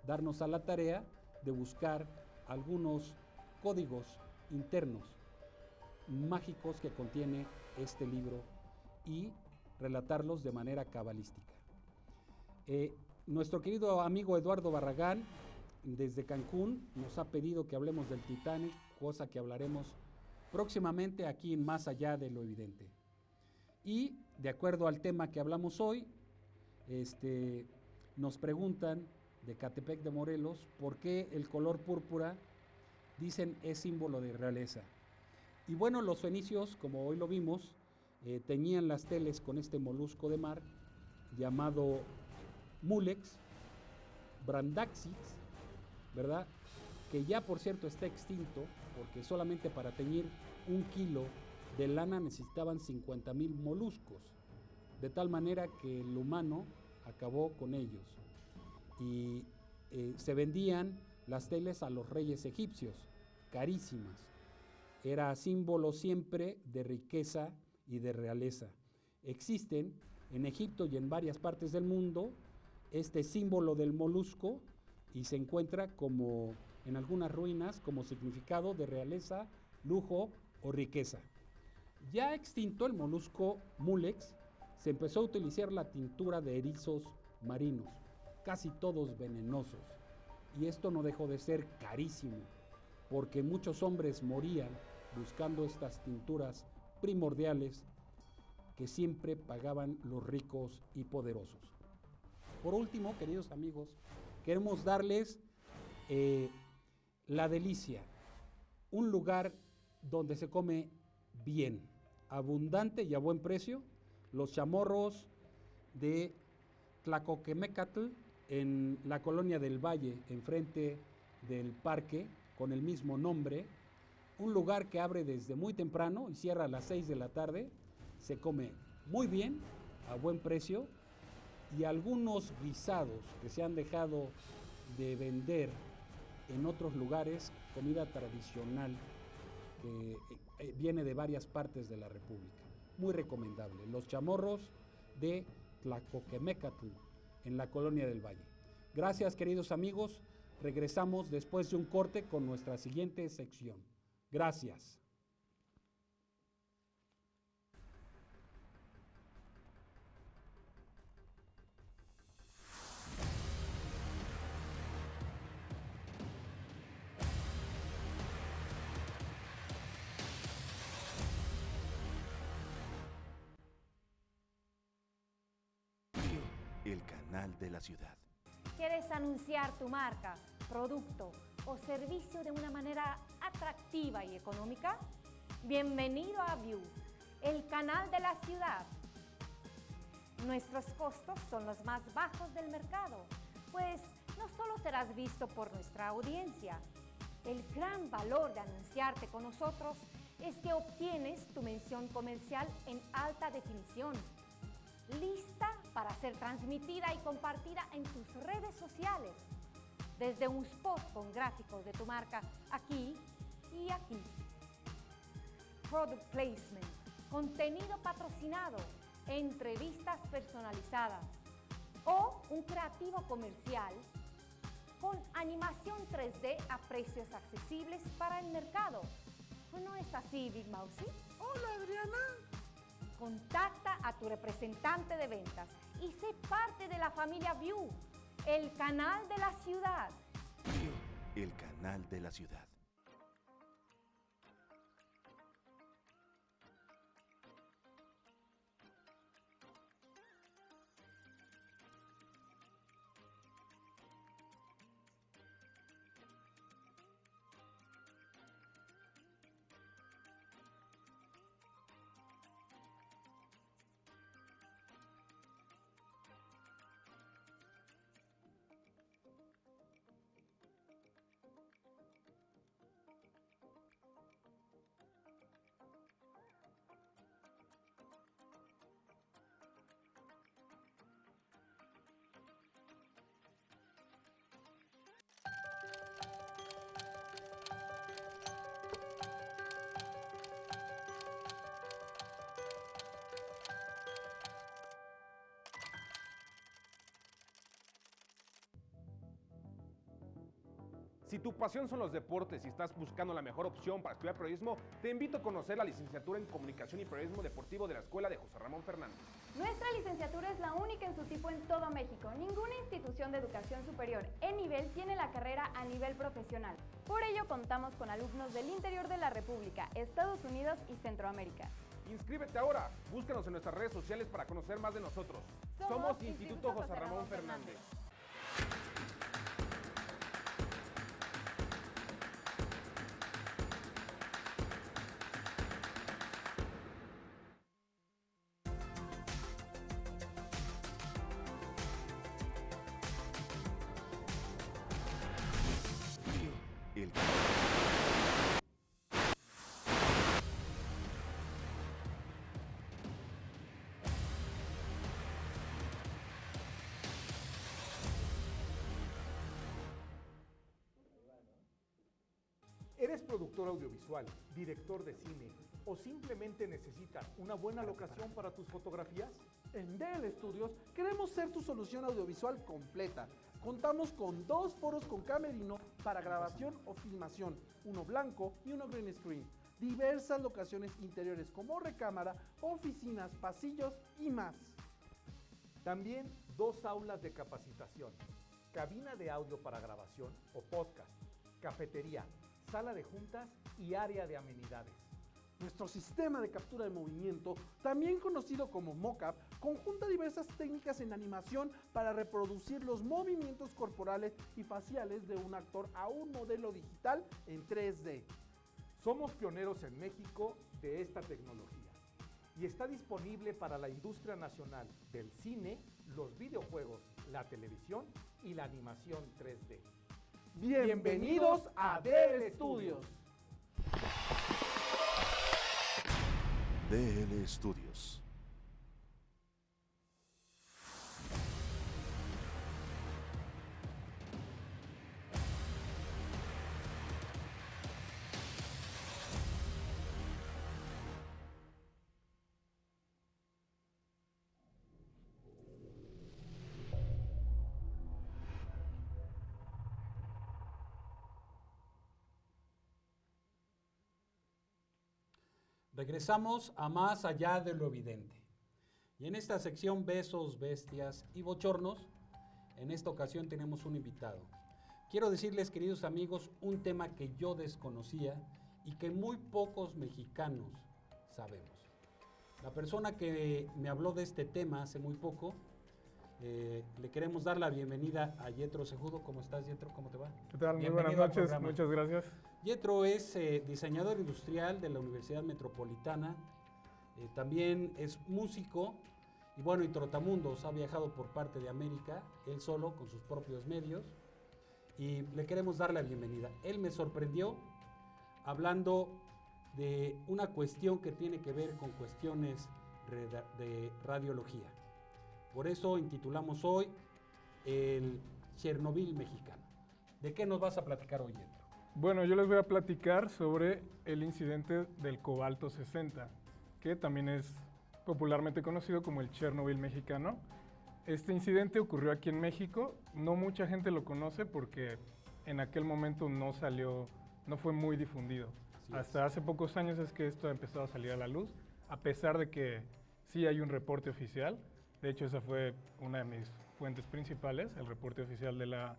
darnos a la tarea de buscar algunos códigos internos mágicos que contiene este libro y relatarlos de manera cabalística. Nuestro querido amigo Eduardo Barragán, desde Cancún, nos ha pedido que hablemos del Titanic, cosa que hablaremos próximamente aquí en Más Allá de lo Evidente. Y de acuerdo al tema que hablamos hoy, nos preguntan de Catepec de Morelos por qué el color púrpura, dicen, es símbolo de realeza. Y bueno, los fenicios, como hoy lo vimos, teñían las teles con este molusco de mar llamado Mulex brandaxis, ¿verdad? Que ya por cierto está extinto, porque solamente para teñir 1 kilo de lana necesitaban 50,000 moluscos. de tal manera que el humano acabó con ellos. Y se vendían las telas a los reyes egipcios, carísimas. Era símbolo siempre de riqueza y de realeza. Existen en Egipto y en varias partes del mundo este símbolo del molusco y se encuentra como en algunas ruinas como significado de realeza, lujo o riqueza. Ya extinto el molusco Mulex, se empezó a utilizar la tintura de erizos marinos, casi todos venenosos, y esto no dejó de ser carísimo, porque muchos hombres morían buscando estas tinturas primordiales que siempre pagaban los ricos y poderosos. Por último, queridos amigos, queremos darles La Delicia, un lugar donde se come bien, abundante y a buen precio. Los chamorros de Tlacoquemecatl, en la colonia del Valle, enfrente del parque, con el mismo nombre. Un lugar que abre desde muy temprano y cierra a las 6 de la tarde. Se come muy bien, a buen precio, y algunos guisados que se han dejado de vender en otros lugares, comida tradicional que viene de varias partes de la República. Muy recomendable. Los chamorros de Tlacoquemecatl, en la colonia del Valle. Gracias, queridos amigos. Regresamos después de un corte con nuestra siguiente sección. Gracias. El canal de la ciudad. ¿Quieres anunciar tu marca, producto o servicio de una manera atractiva y económica? Bienvenido a View, el canal de la ciudad. Nuestros costos son los más bajos del mercado, pues no solo serás visto por nuestra audiencia. El gran valor de anunciarte con nosotros es que obtienes tu mención comercial en alta definición, lista para ser transmitida y compartida en tus redes sociales, desde un spot con gráficos de tu marca aquí y aquí. Product placement, contenido patrocinado, entrevistas personalizadas o un creativo comercial con animación 3D a precios accesibles para el mercado. ¿No es así, Big Mousy? Hola, Adriana. Contacta a tu representante de ventas y sé parte de la familia View, el canal de la ciudad. El canal de la ciudad. Si tu pasión son los deportes y estás buscando la mejor opción para estudiar periodismo, te invito a conocer la licenciatura en Comunicación y Periodismo Deportivo de la Escuela de José Ramón Fernández. Nuestra licenciatura es la única en su tipo en todo México. Ninguna institución de educación superior en nivel tiene la carrera a nivel profesional. Por ello contamos con alumnos del interior de la República, Estados Unidos y Centroamérica. Inscríbete ahora, búscanos en nuestras redes sociales para conocer más de nosotros. Somos Instituto José Ramón Fernández. El ¿Eres productor audiovisual, director de cine o simplemente necesitas una buena locación para tus fotografías? En DL Studios queremos ser tu solución audiovisual completa. Contamos con 2 foros con camerino para grabación o filmación, uno blanco y uno green screen. Diversas locaciones interiores como recámara, oficinas, pasillos y más. También 2 aulas de capacitación, cabina de audio para grabación o podcast, cafetería, sala de juntas y área de amenidades. Nuestro sistema de captura de movimiento, también conocido como mocap, conjunta diversas técnicas en animación para reproducir los movimientos corporales y faciales de un actor a un modelo digital en 3D. Somos pioneros en México de esta tecnología y está disponible para la industria nacional del cine, los videojuegos, la televisión y la animación 3D. Bienvenidos a DL Studios. DL Studios. Regresamos a Más allá de lo evidente. Y en esta sección Besos, Bestias y Bochornos, en esta ocasión tenemos un invitado. Quiero decirles, queridos amigos, un tema que yo desconocía y que muy pocos mexicanos sabemos. La persona que me habló de este tema hace muy poco, le queremos dar la bienvenida a Yetro Cejudo. ¿Cómo estás, Yetro? ¿Cómo te va? ¿Qué tal? Muy Bienvenido buenas al noches, programa. muchas gracias. Yetro es diseñador industrial de la Universidad Metropolitana, también es músico y bueno, y trotamundos, ha viajado por parte de América, él solo, con sus propios medios, y le queremos dar la bienvenida. Él me sorprendió hablando de una cuestión que tiene que ver con cuestiones de radiología. Por eso intitulamos hoy el Chernobyl mexicano. ¿De qué nos vas a platicar hoy, Yetro? Bueno, yo les voy a platicar sobre el incidente del cobalto 60, que también es popularmente conocido como el Chernobyl mexicano. Este incidente ocurrió aquí en México, no mucha gente lo conoce porque en aquel momento no fue muy difundido. Hasta hace pocos años es que esto ha empezado a salir a la luz, a pesar de que sí hay un reporte oficial. De hecho, esa fue una de mis fuentes principales, el reporte oficial de la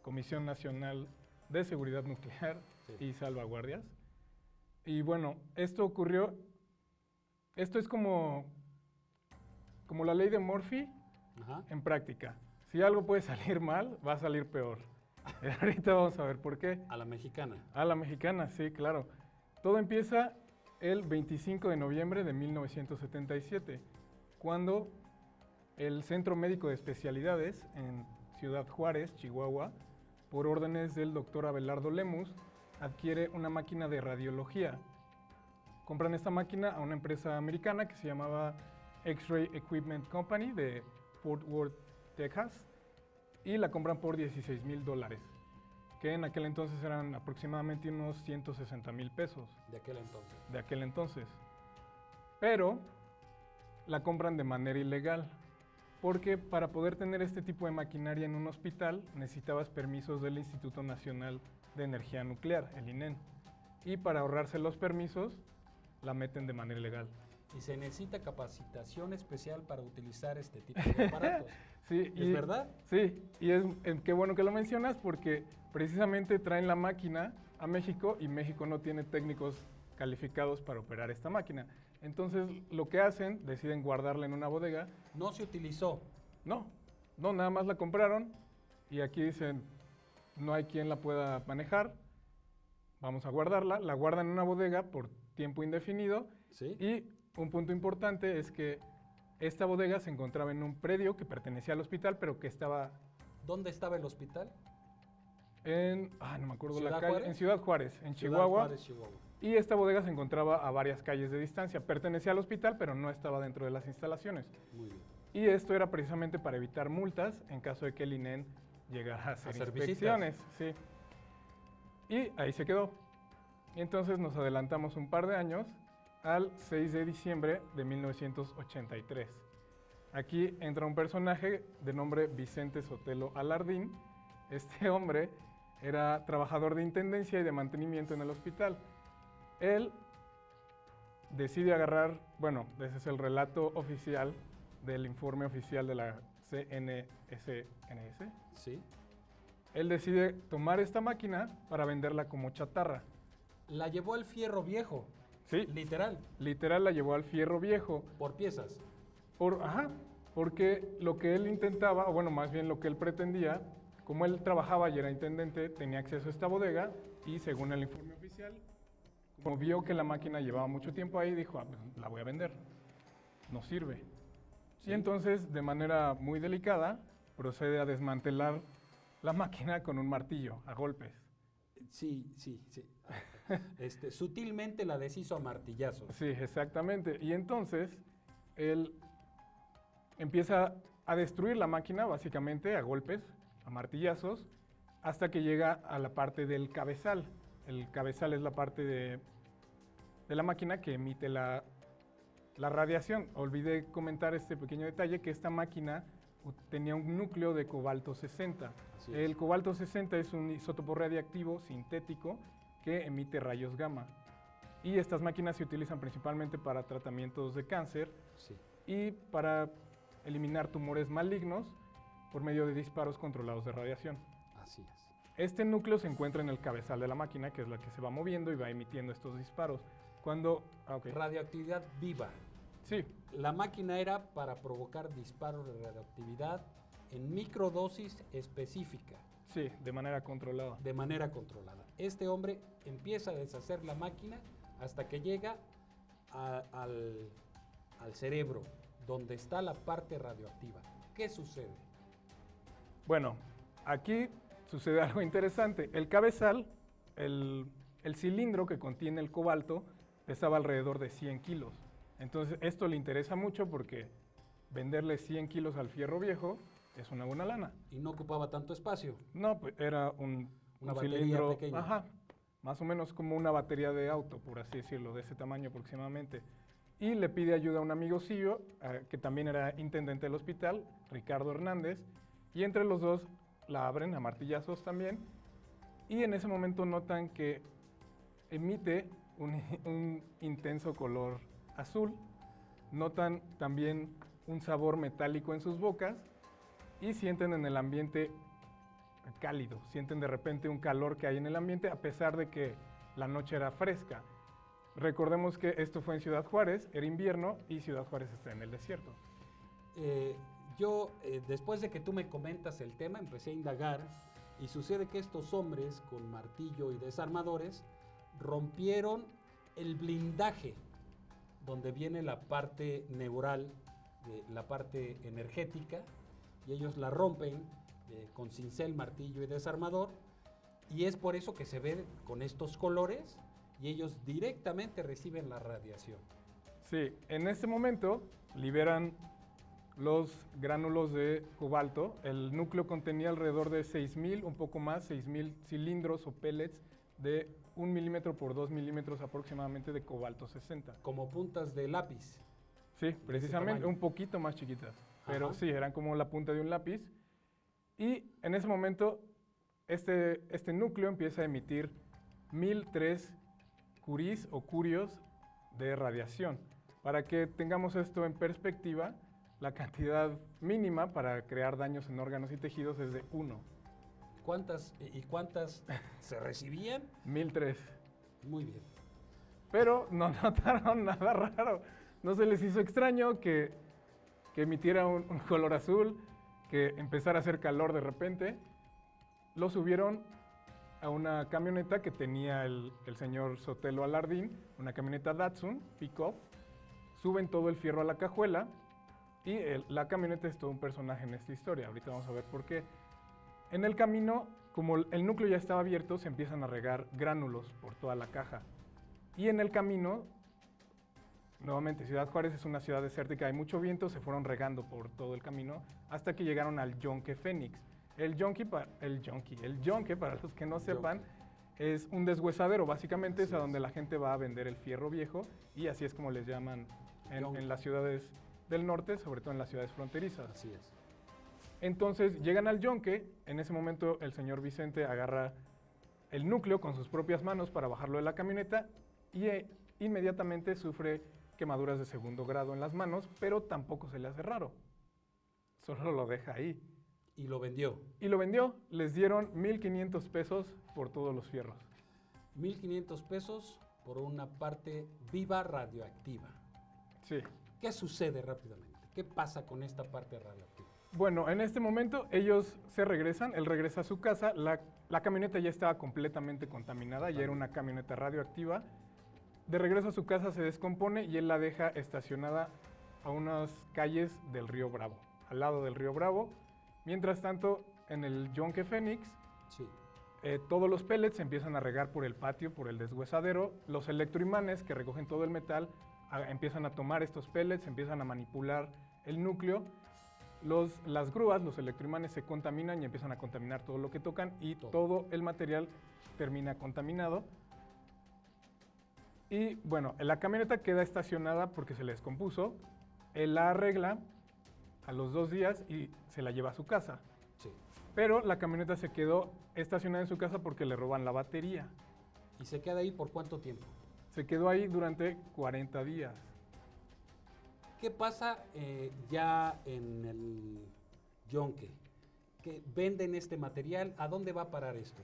Comisión Nacional de Seguridad Nuclear y Salvaguardias. Y bueno, esto ocurrió, esto es como la ley de Murphy en práctica. Si algo puede salir mal, va a salir peor. Ahorita vamos a ver por qué. A la mexicana. A la mexicana, sí, claro. Todo empieza el 25 de noviembre de 1977, cuando el Centro Médico de Especialidades en Ciudad Juárez, Chihuahua, por órdenes del doctor Abelardo Lemus, adquiere una máquina de radiología. Compran esta máquina a una empresa americana que se llamaba X-Ray Equipment Company de Fort Worth, Texas, y la compran por $16,000, que en aquel entonces eran aproximadamente unos 160,000 pesos. De aquel entonces. De aquel entonces. Pero la compran de manera ilegal, porque para poder tener este tipo de maquinaria en un hospital necesitabas permisos del Instituto Nacional de Energía Nuclear, el INEN. Y para ahorrarse los permisos, la meten de manera ilegal. Y se necesita capacitación especial para utilizar este tipo de aparatos. Sí, ¿Es verdad? Sí, y qué bueno que lo mencionas porque precisamente traen la máquina a México y México no tiene técnicos calificados para operar esta máquina. Entonces, lo que hacen, deciden guardarla en una bodega. No se utilizó. No, nada más la compraron y aquí dicen, no hay quien la pueda manejar, vamos a guardarla, la guardan en una bodega por tiempo indefinido. ¿Sí? Y un punto importante es que esta bodega se encontraba en un predio que pertenecía al hospital, pero que estaba... ¿Dónde estaba el hospital? No me acuerdo la calle, ¿Juárez? En Ciudad Juárez, en Ciudad Chihuahua. Juárez, Chihuahua. Y esta bodega se encontraba a varias calles de distancia. Pertenecía al hospital, pero no estaba dentro de las instalaciones. Muy bien. Y esto era precisamente para evitar multas en caso de que el INEN llegara a hacer hacer inspecciones. Sí. Y ahí se quedó. Y entonces nos adelantamos un par de años al 6 de diciembre de 1983. Aquí entra un personaje de nombre Vicente Sotelo Alardín. Este hombre era trabajador de intendencia y de mantenimiento en el hospital. Él decide agarrar, bueno, ese es el relato oficial del informe oficial de la CNSNS. Sí. Él decide tomar esta máquina para venderla como chatarra. La llevó al fierro viejo. Sí, Literal, literal la llevó al fierro viejo. por piezas. Porque lo que él intentaba, o bueno, más bien lo que él pretendía, como él trabajaba y era intendente, tenía acceso a esta bodega y según el informe oficial, como vio que la máquina llevaba mucho tiempo ahí, dijo, pues la voy a vender, no sirve. Sí. Y entonces, de manera muy delicada, procede a desmantelar la máquina con un martillo, a golpes. Sí. Sutilmente la deshizo a martillazos. Sí, exactamente. Y entonces, él empieza a destruir la máquina, básicamente, a golpes, a martillazos, hasta que llega a la parte del cabezal. El cabezal es la parte de la máquina que emite la radiación. Olvidé comentar este pequeño detalle, que esta máquina tenía un núcleo de cobalto 60. Así es. El cobalto 60 es un isótopo radiactivo sintético que emite rayos gamma. Y estas máquinas se utilizan principalmente para tratamientos de cáncer Sí. y para eliminar tumores malignos por medio de disparos controlados de radiación. Así es. Este núcleo se encuentra en el cabezal de la máquina, que es la que se va moviendo y va emitiendo estos disparos. Cuando... Radioactividad viva. Sí, La máquina era para provocar disparos de radioactividad en microdosis específica, sí, de manera controlada. de manera controlada. Este hombre empieza a deshacer la máquina hasta que llega al cerebro, donde está la parte radioactiva. ¿Qué sucede? Bueno, aquí sucede algo interesante. El cabezal, el cilindro que contiene el cobalto, pesaba alrededor de 100 kilos. Entonces, esto le interesa mucho porque venderle 100 kilos al fierro viejo es una buena lana. Y no ocupaba tanto espacio. No, pues era Una un batería cilindro, pequeña. ajá, más o menos como una batería de auto, por así decirlo, de ese tamaño aproximadamente. Y le pide ayuda a un amigo suyo, que también era intendente del hospital, Ricardo Hernández, y entre los dos la abren a martillazos también, y en ese momento notan que emite un intenso color azul, notan también un sabor metálico en sus bocas y sienten en el ambiente cálido, sienten de repente un calor que hay en el ambiente a pesar de que la noche era fresca. Recordemos que esto fue en Ciudad Juárez, era invierno y Ciudad Juárez está en el desierto. Después de que tú me comentas el tema, empecé a indagar y sucede que estos hombres con martillo y desarmadores rompieron el blindaje donde viene la parte neural, la parte energética, y ellos la rompen con cincel, martillo y desarmador, y es por eso que se ve con estos colores y ellos directamente reciben la radiación. Sí, en este momento liberan los gránulos de cobalto. El núcleo contenía alrededor de 6.000, un poco más, 6.000 cilindros o pellets de 1 milímetro por 2 milímetros aproximadamente de cobalto 60. Como puntas de lápiz. Sí, precisamente tamaño. un poquito más chiquitas, pero Ajá. sí, eran como la punta de un lápiz. Y en ese momento, este núcleo empieza a emitir 1.003 curies o curios de radiación. Para que tengamos esto en perspectiva, la cantidad mínima para crear daños en órganos y tejidos es de 1. ¿Cuántas se recibían? 1.003. Muy bien. Pero no notaron nada raro. No se les hizo extraño que emitiera un color azul, que empezara a hacer calor de repente. Lo subieron a una camioneta que tenía el señor Sotelo Alardín, una camioneta Datsun, pick-up. Suben todo el fierro a la cajuela y la camioneta es todo un personaje en esta historia. Ahorita vamos a ver por qué. En el camino, como el núcleo ya estaba abierto, se empiezan a regar gránulos por toda la caja. Y en el camino, nuevamente, Ciudad Juárez es una ciudad desértica, hay mucho viento, se fueron regando por todo el camino hasta que llegaron al Yonke Fénix. El yonke, para los que no sepan, es un deshuesadero, básicamente es Así a es. donde la gente va a vender el fierro viejo y así es como les llaman Yonke. en las ciudades del norte, sobre todo en las ciudades fronterizas. Así es. Entonces llegan al yonque, en ese momento el señor Vicente agarra el núcleo con sus propias manos para bajarlo de la camioneta y inmediatamente sufre quemaduras de segundo grado en las manos, pero tampoco se le hace raro. Solo lo deja ahí. Y lo vendió. Y lo vendió, les dieron 1,500 pesos por todos los fierros. 1,500 pesos por una parte viva radioactiva. Sí. ¿Qué sucede rápidamente? ¿Qué pasa con esta parte radioactiva? Bueno, en este momento ellos se regresan, él regresa a su casa, la camioneta ya estaba completamente contaminada, ya era una camioneta radioactiva. De regreso a su casa se descompone y él la deja estacionada a unas calles del río Bravo, al lado del río Bravo. Mientras tanto, en el Yonque Fénix, Sí. todos los pellets se empiezan a regar por el patio, por el deshuesadero. Los electroimanes que recogen todo el metal empiezan a tomar estos pellets, empiezan a manipular el núcleo. Las grúas, los electroimanes se contaminan y empiezan a contaminar todo lo que tocan y todo el material termina contaminado. Y bueno, la camioneta queda estacionada porque se le descompuso. Él la arregla a los 2 días y se la lleva a su casa. Sí. Pero la camioneta se quedó estacionada en su casa porque le roban la batería. ¿Y se queda ahí por cuánto tiempo? Se quedó ahí durante 40 días. ¿Qué pasa ya en el yonque? Que venden este material, ¿a dónde va a parar esto?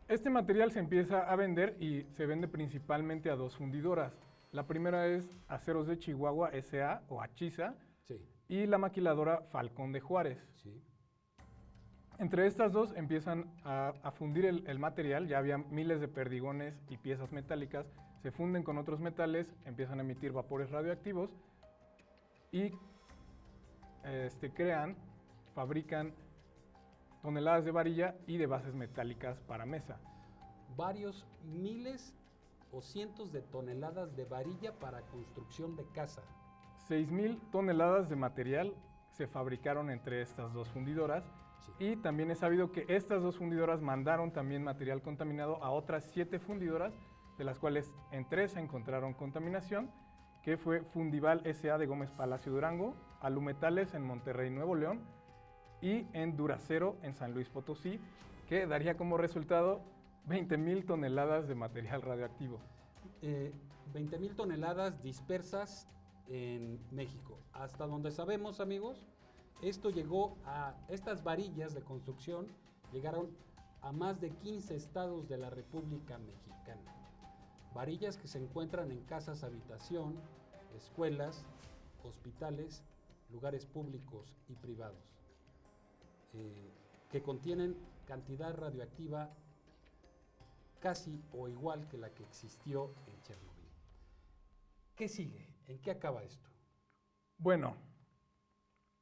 Este material se empieza a vender y se vende principalmente a 2 fundidoras. La primera es Aceros de Chihuahua S.A. o Achiza Sí, y la maquiladora Falcón de Juárez. sí. Entre estas dos empiezan a fundir el material, ya había miles de perdigones y piezas metálicas, se funden con otros metales, empiezan a emitir vapores radioactivos y fabrican toneladas de varilla y de bases metálicas para mesa. Varios miles o cientos de toneladas de varilla para construcción de casa. 6,000 toneladas de material se fabricaron entre estas 2 fundidoras. Sí. Y también es sabido que estas 2 fundidoras mandaron también material contaminado a otras 7 fundidoras, de las cuales en 3 se encontraron contaminación, que fue Fundival S.A. de Gómez Palacio Durango, Alumetales en Monterrey, Nuevo León, y en Duracero en San Luis Potosí, que daría como resultado 20,000 toneladas de material radioactivo. 20,000 toneladas dispersas en México. Hasta donde sabemos, amigos, estas varillas de construcción llegaron a más de 15 estados de la República Mexicana. Varillas que se encuentran en casas habitación, escuelas, hospitales, lugares públicos y privados, que contienen cantidad radioactiva casi o igual que la que existió en Chernobyl. ¿Qué sigue? ¿En qué acaba esto? Bueno,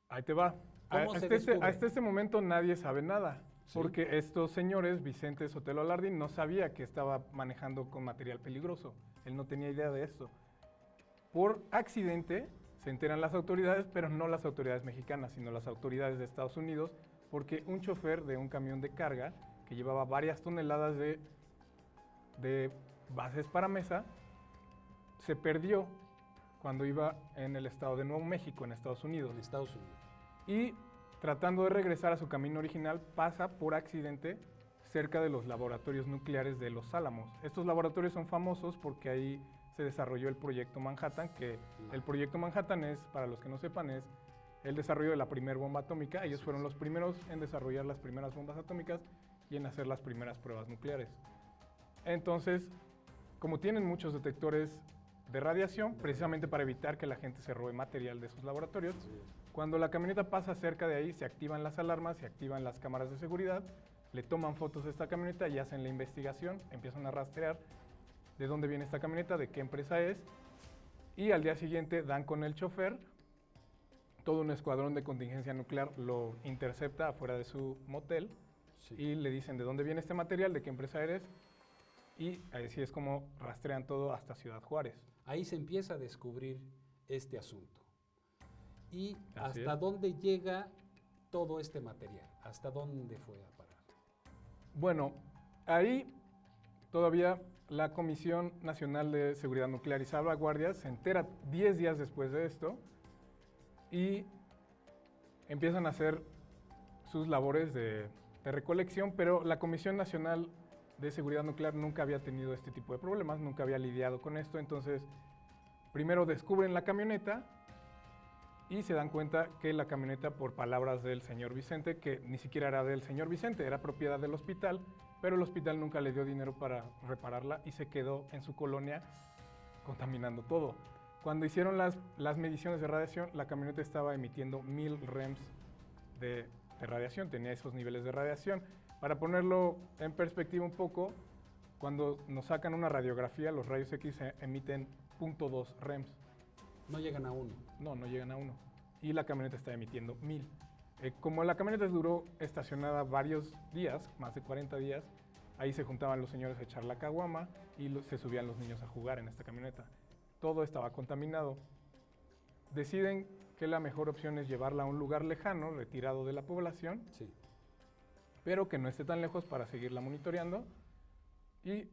ahí te va. ¿Cómo se descubre? Hasta este momento nadie sabe nada, Sí. porque estos señores, Vicente Sotelo Alardín, no sabía que estaba manejando con material peligroso. Él no tenía idea de esto. Por accidente se enteran las autoridades, pero no las autoridades mexicanas, sino las autoridades de Estados Unidos, porque un chofer de un camión de carga que llevaba varias toneladas de bases para mesa se perdió cuando iba en el estado de Nuevo México, en Estados Unidos. En Estados Unidos. Y tratando de regresar a su camino original, pasa por accidente cerca de los laboratorios nucleares de Los Álamos. Estos laboratorios son famosos porque ahí se desarrolló el Proyecto Manhattan, que el Proyecto Manhattan es, para los que no sepan, es el desarrollo de la primera bomba atómica. Ellos fueron los primeros en desarrollar las primeras bombas atómicas y en hacer las primeras pruebas nucleares. Entonces, como tienen muchos detectores de radiación, precisamente para evitar que la gente se robe material de esos laboratorios, cuando la camioneta pasa cerca de ahí, se activan las alarmas, se activan las cámaras de seguridad, le toman fotos a esta camioneta y hacen la investigación, empiezan a rastrear de dónde viene esta camioneta, de qué empresa es, y al día siguiente dan con el chofer. Todo un escuadrón de contingencia nuclear lo intercepta afuera de su motel y le dicen de dónde viene este material, de qué empresa eres, y así es como rastrean todo hasta Ciudad Juárez. Ahí se empieza a descubrir este asunto. ¿Y Así hasta es. dónde llega todo este material? ¿Hasta dónde fue a parar? Bueno, ahí todavía la Comisión Nacional de Seguridad Nuclear y Salvaguardia se entera 10 días después de esto y empiezan a hacer sus labores de recolección, pero la Comisión Nacional de Seguridad Nuclear nunca había tenido este tipo de problemas, nunca había lidiado con esto, entonces primero descubren la camioneta y se dan cuenta que la camioneta, por palabras del señor Vicente, que ni siquiera era del señor Vicente, era propiedad del hospital, pero el hospital nunca le dio dinero para repararla y se quedó en su colonia contaminando todo. Cuando hicieron las mediciones de radiación, la camioneta estaba emitiendo 1000 REMS de radiación, tenía esos niveles de radiación. Para ponerlo en perspectiva un poco, cuando nos sacan una radiografía, los rayos X emiten 0.2 REMS. No llegan a 1. No llegan a 1. Y la camioneta está emitiendo 1000. Como la camioneta duró estacionada varios días, más de 40 días, ahí se juntaban los señores a echar la caguama y se subían los niños a jugar en esta camioneta. Todo estaba contaminado. Deciden que la mejor opción es llevarla a un lugar lejano, retirado de la población, Sí. pero que no esté tan lejos para seguirla monitoreando. Y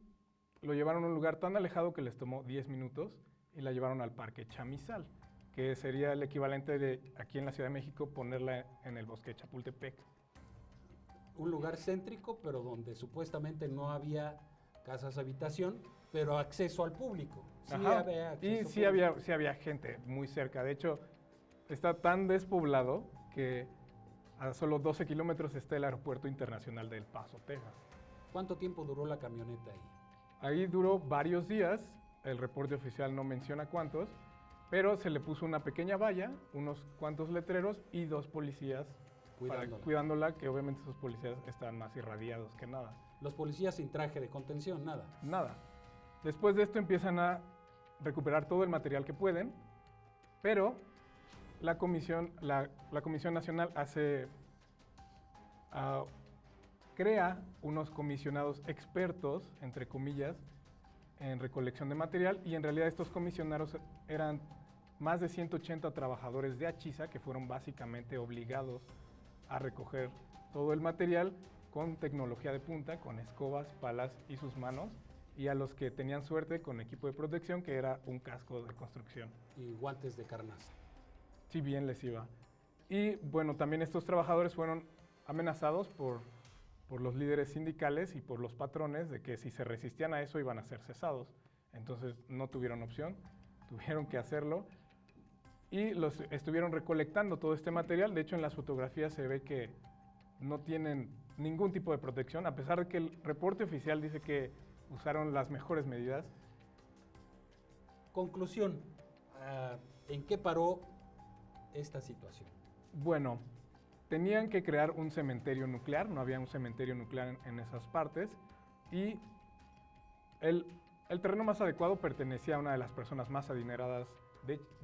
lo llevaron a un lugar tan alejado que les tomó 10 minutos y la llevaron al Parque Chamizal, que sería el equivalente de aquí en la Ciudad de México ponerla en el bosque de Chapultepec. Un lugar céntrico, pero donde supuestamente no había casas habitación, pero acceso al público. Sí Ajá. había acceso Y público. sí había gente muy cerca. De hecho, está tan despoblado que a solo 12 kilómetros está el Aeropuerto Internacional de El Paso, Texas. ¿Cuánto tiempo duró la camioneta ahí? Ahí duró varios días, el reporte oficial no menciona cuántos, pero se le puso una pequeña valla, unos cuantos letreros y 2 policías cuidándola, que obviamente esos policías están más irradiados que nada. Los policías sin traje de contención, nada. Nada. Después de esto empiezan a recuperar todo el material que pueden, pero la Comisión Nacional crea unos comisionados expertos, entre comillas, en recolección de material, y en realidad estos comisionados eran más de 180 trabajadores de Achisa que fueron básicamente obligados a recoger todo el material con tecnología de punta, con escobas, palas y sus manos, y a los que tenían suerte con equipo de protección, que era un casco de construcción. Y guantes de carnaza. Si bien les iba. Y bueno, también estos trabajadores fueron amenazados por los líderes sindicales y por los patrones de que si se resistían a eso iban a ser cesados. Entonces no tuvieron opción, tuvieron que hacerlo y los estuvieron recolectando todo este material. De hecho, en las fotografías se ve que no tienen ningún tipo de protección, a pesar de que el reporte oficial dice que usaron las mejores medidas. Conclusión, ¿en qué paró esta situación? Bueno, tenían que crear un cementerio nuclear, no había un cementerio nuclear en esas partes, y el terreno más adecuado pertenecía a una de las personas más adineradas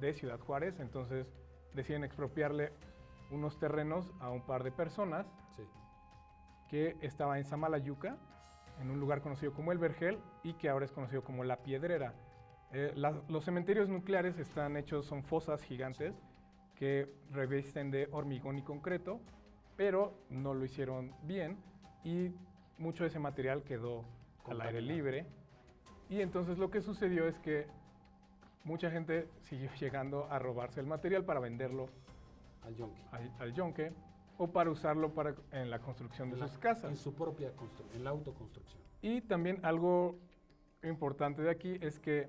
de Ciudad Juárez, entonces deciden expropiarle unos terrenos a un par de personas Sí. que estaba en Samalayuca, en un lugar conocido como El Vergel y que ahora es conocido como La Piedrera. Los cementerios nucleares están hechos, son fosas gigantes que revisten de hormigón y concreto, pero no lo hicieron bien y mucho de ese material quedó al aire libre. Y entonces lo que sucedió es que mucha gente siguió llegando a robarse el material para venderlo Al yonque. al yonque o para usarlo en la construcción de sus casas. En su propia construcción, en la autoconstrucción. Y también algo importante de aquí es que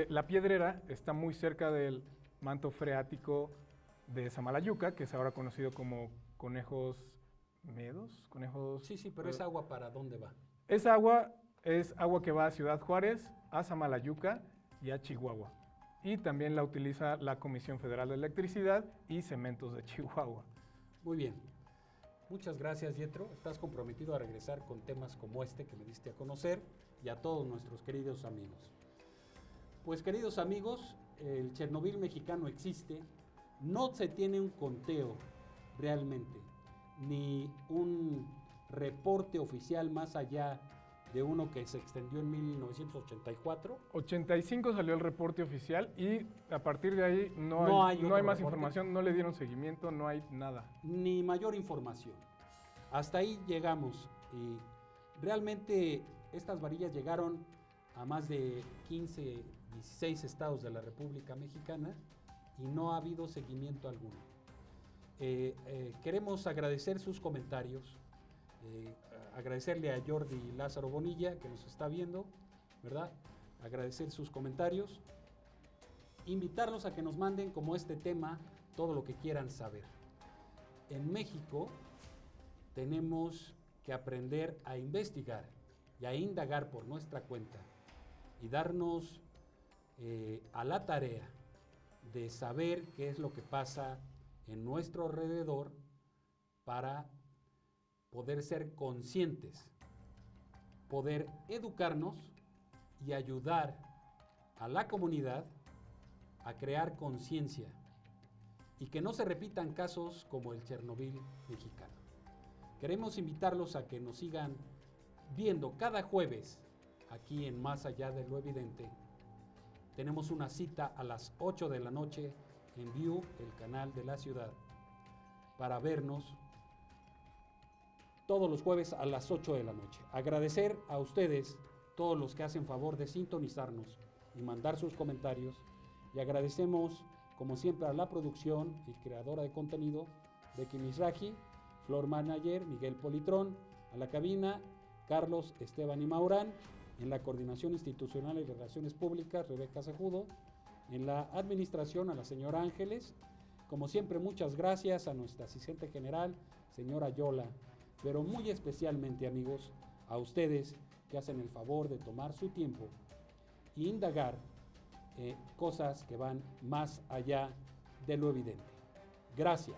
La Piedrera está muy cerca del manto freático de Samalayuca, que es ahora conocido como conejos medos, conejos... Sí, pero ¿esa agua para dónde va? Esa agua es agua que va a Ciudad Juárez, a Samalayuca y a Chihuahua. Y también la utiliza la Comisión Federal de Electricidad y Cementos de Chihuahua. Muy bien. Muchas gracias, Yetro. Estás comprometido a regresar con temas como este que me diste a conocer y a todos nuestros queridos amigos. Pues, queridos amigos, el Chernobyl mexicano existe. No se tiene un conteo realmente, ni un reporte oficial más allá de uno que se extendió en 1984. 85 salió el reporte oficial y a partir de ahí no hay más reporte. información, no le dieron seguimiento, no hay nada. Ni mayor información. Hasta ahí llegamos y Realmente estas varillas llegaron a más de 15, 16 estados de la República Mexicana y no ha habido seguimiento alguno. Queremos agradecer sus comentarios, agradecerle a Jordi Lázaro Bonilla que nos está viendo, ¿verdad? Agradecer sus comentarios, invitarlos a que nos manden como este tema todo lo que quieran saber. En México tenemos que aprender a investigar y a indagar por nuestra cuenta y darnos a la tarea de saber qué es lo que pasa en nuestro alrededor para poder ser conscientes, poder educarnos y ayudar a la comunidad a crear conciencia y que no se repitan casos como el Chernobyl mexicano. Queremos invitarlos a que nos sigan viendo cada jueves aquí en Más Allá de lo Evidente. Tenemos una cita a las 8 de la noche en View, el canal de la ciudad, para vernos todos los jueves a las 8 de la noche. Agradecer a ustedes, todos los que hacen favor de sintonizarnos y mandar sus comentarios, y agradecemos como siempre a la producción y creadora de contenido, Becky Misraji, Floor Manager, Miguel Politrón, a la cabina, Carlos Esteban y Maurán, en la coordinación institucional y relaciones públicas, Rebeca Cejudo, en la administración a la señora Ángeles. Como siempre, muchas gracias a nuestra asistente general, señora Yola, pero muy especialmente, amigos, a ustedes que hacen el favor de tomar su tiempo e indagar cosas que van más allá de lo evidente. Gracias.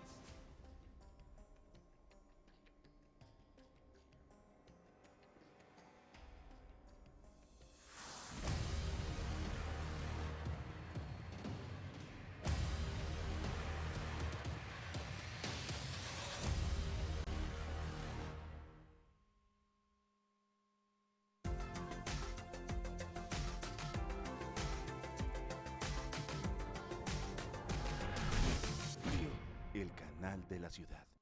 El canal de la ciudad.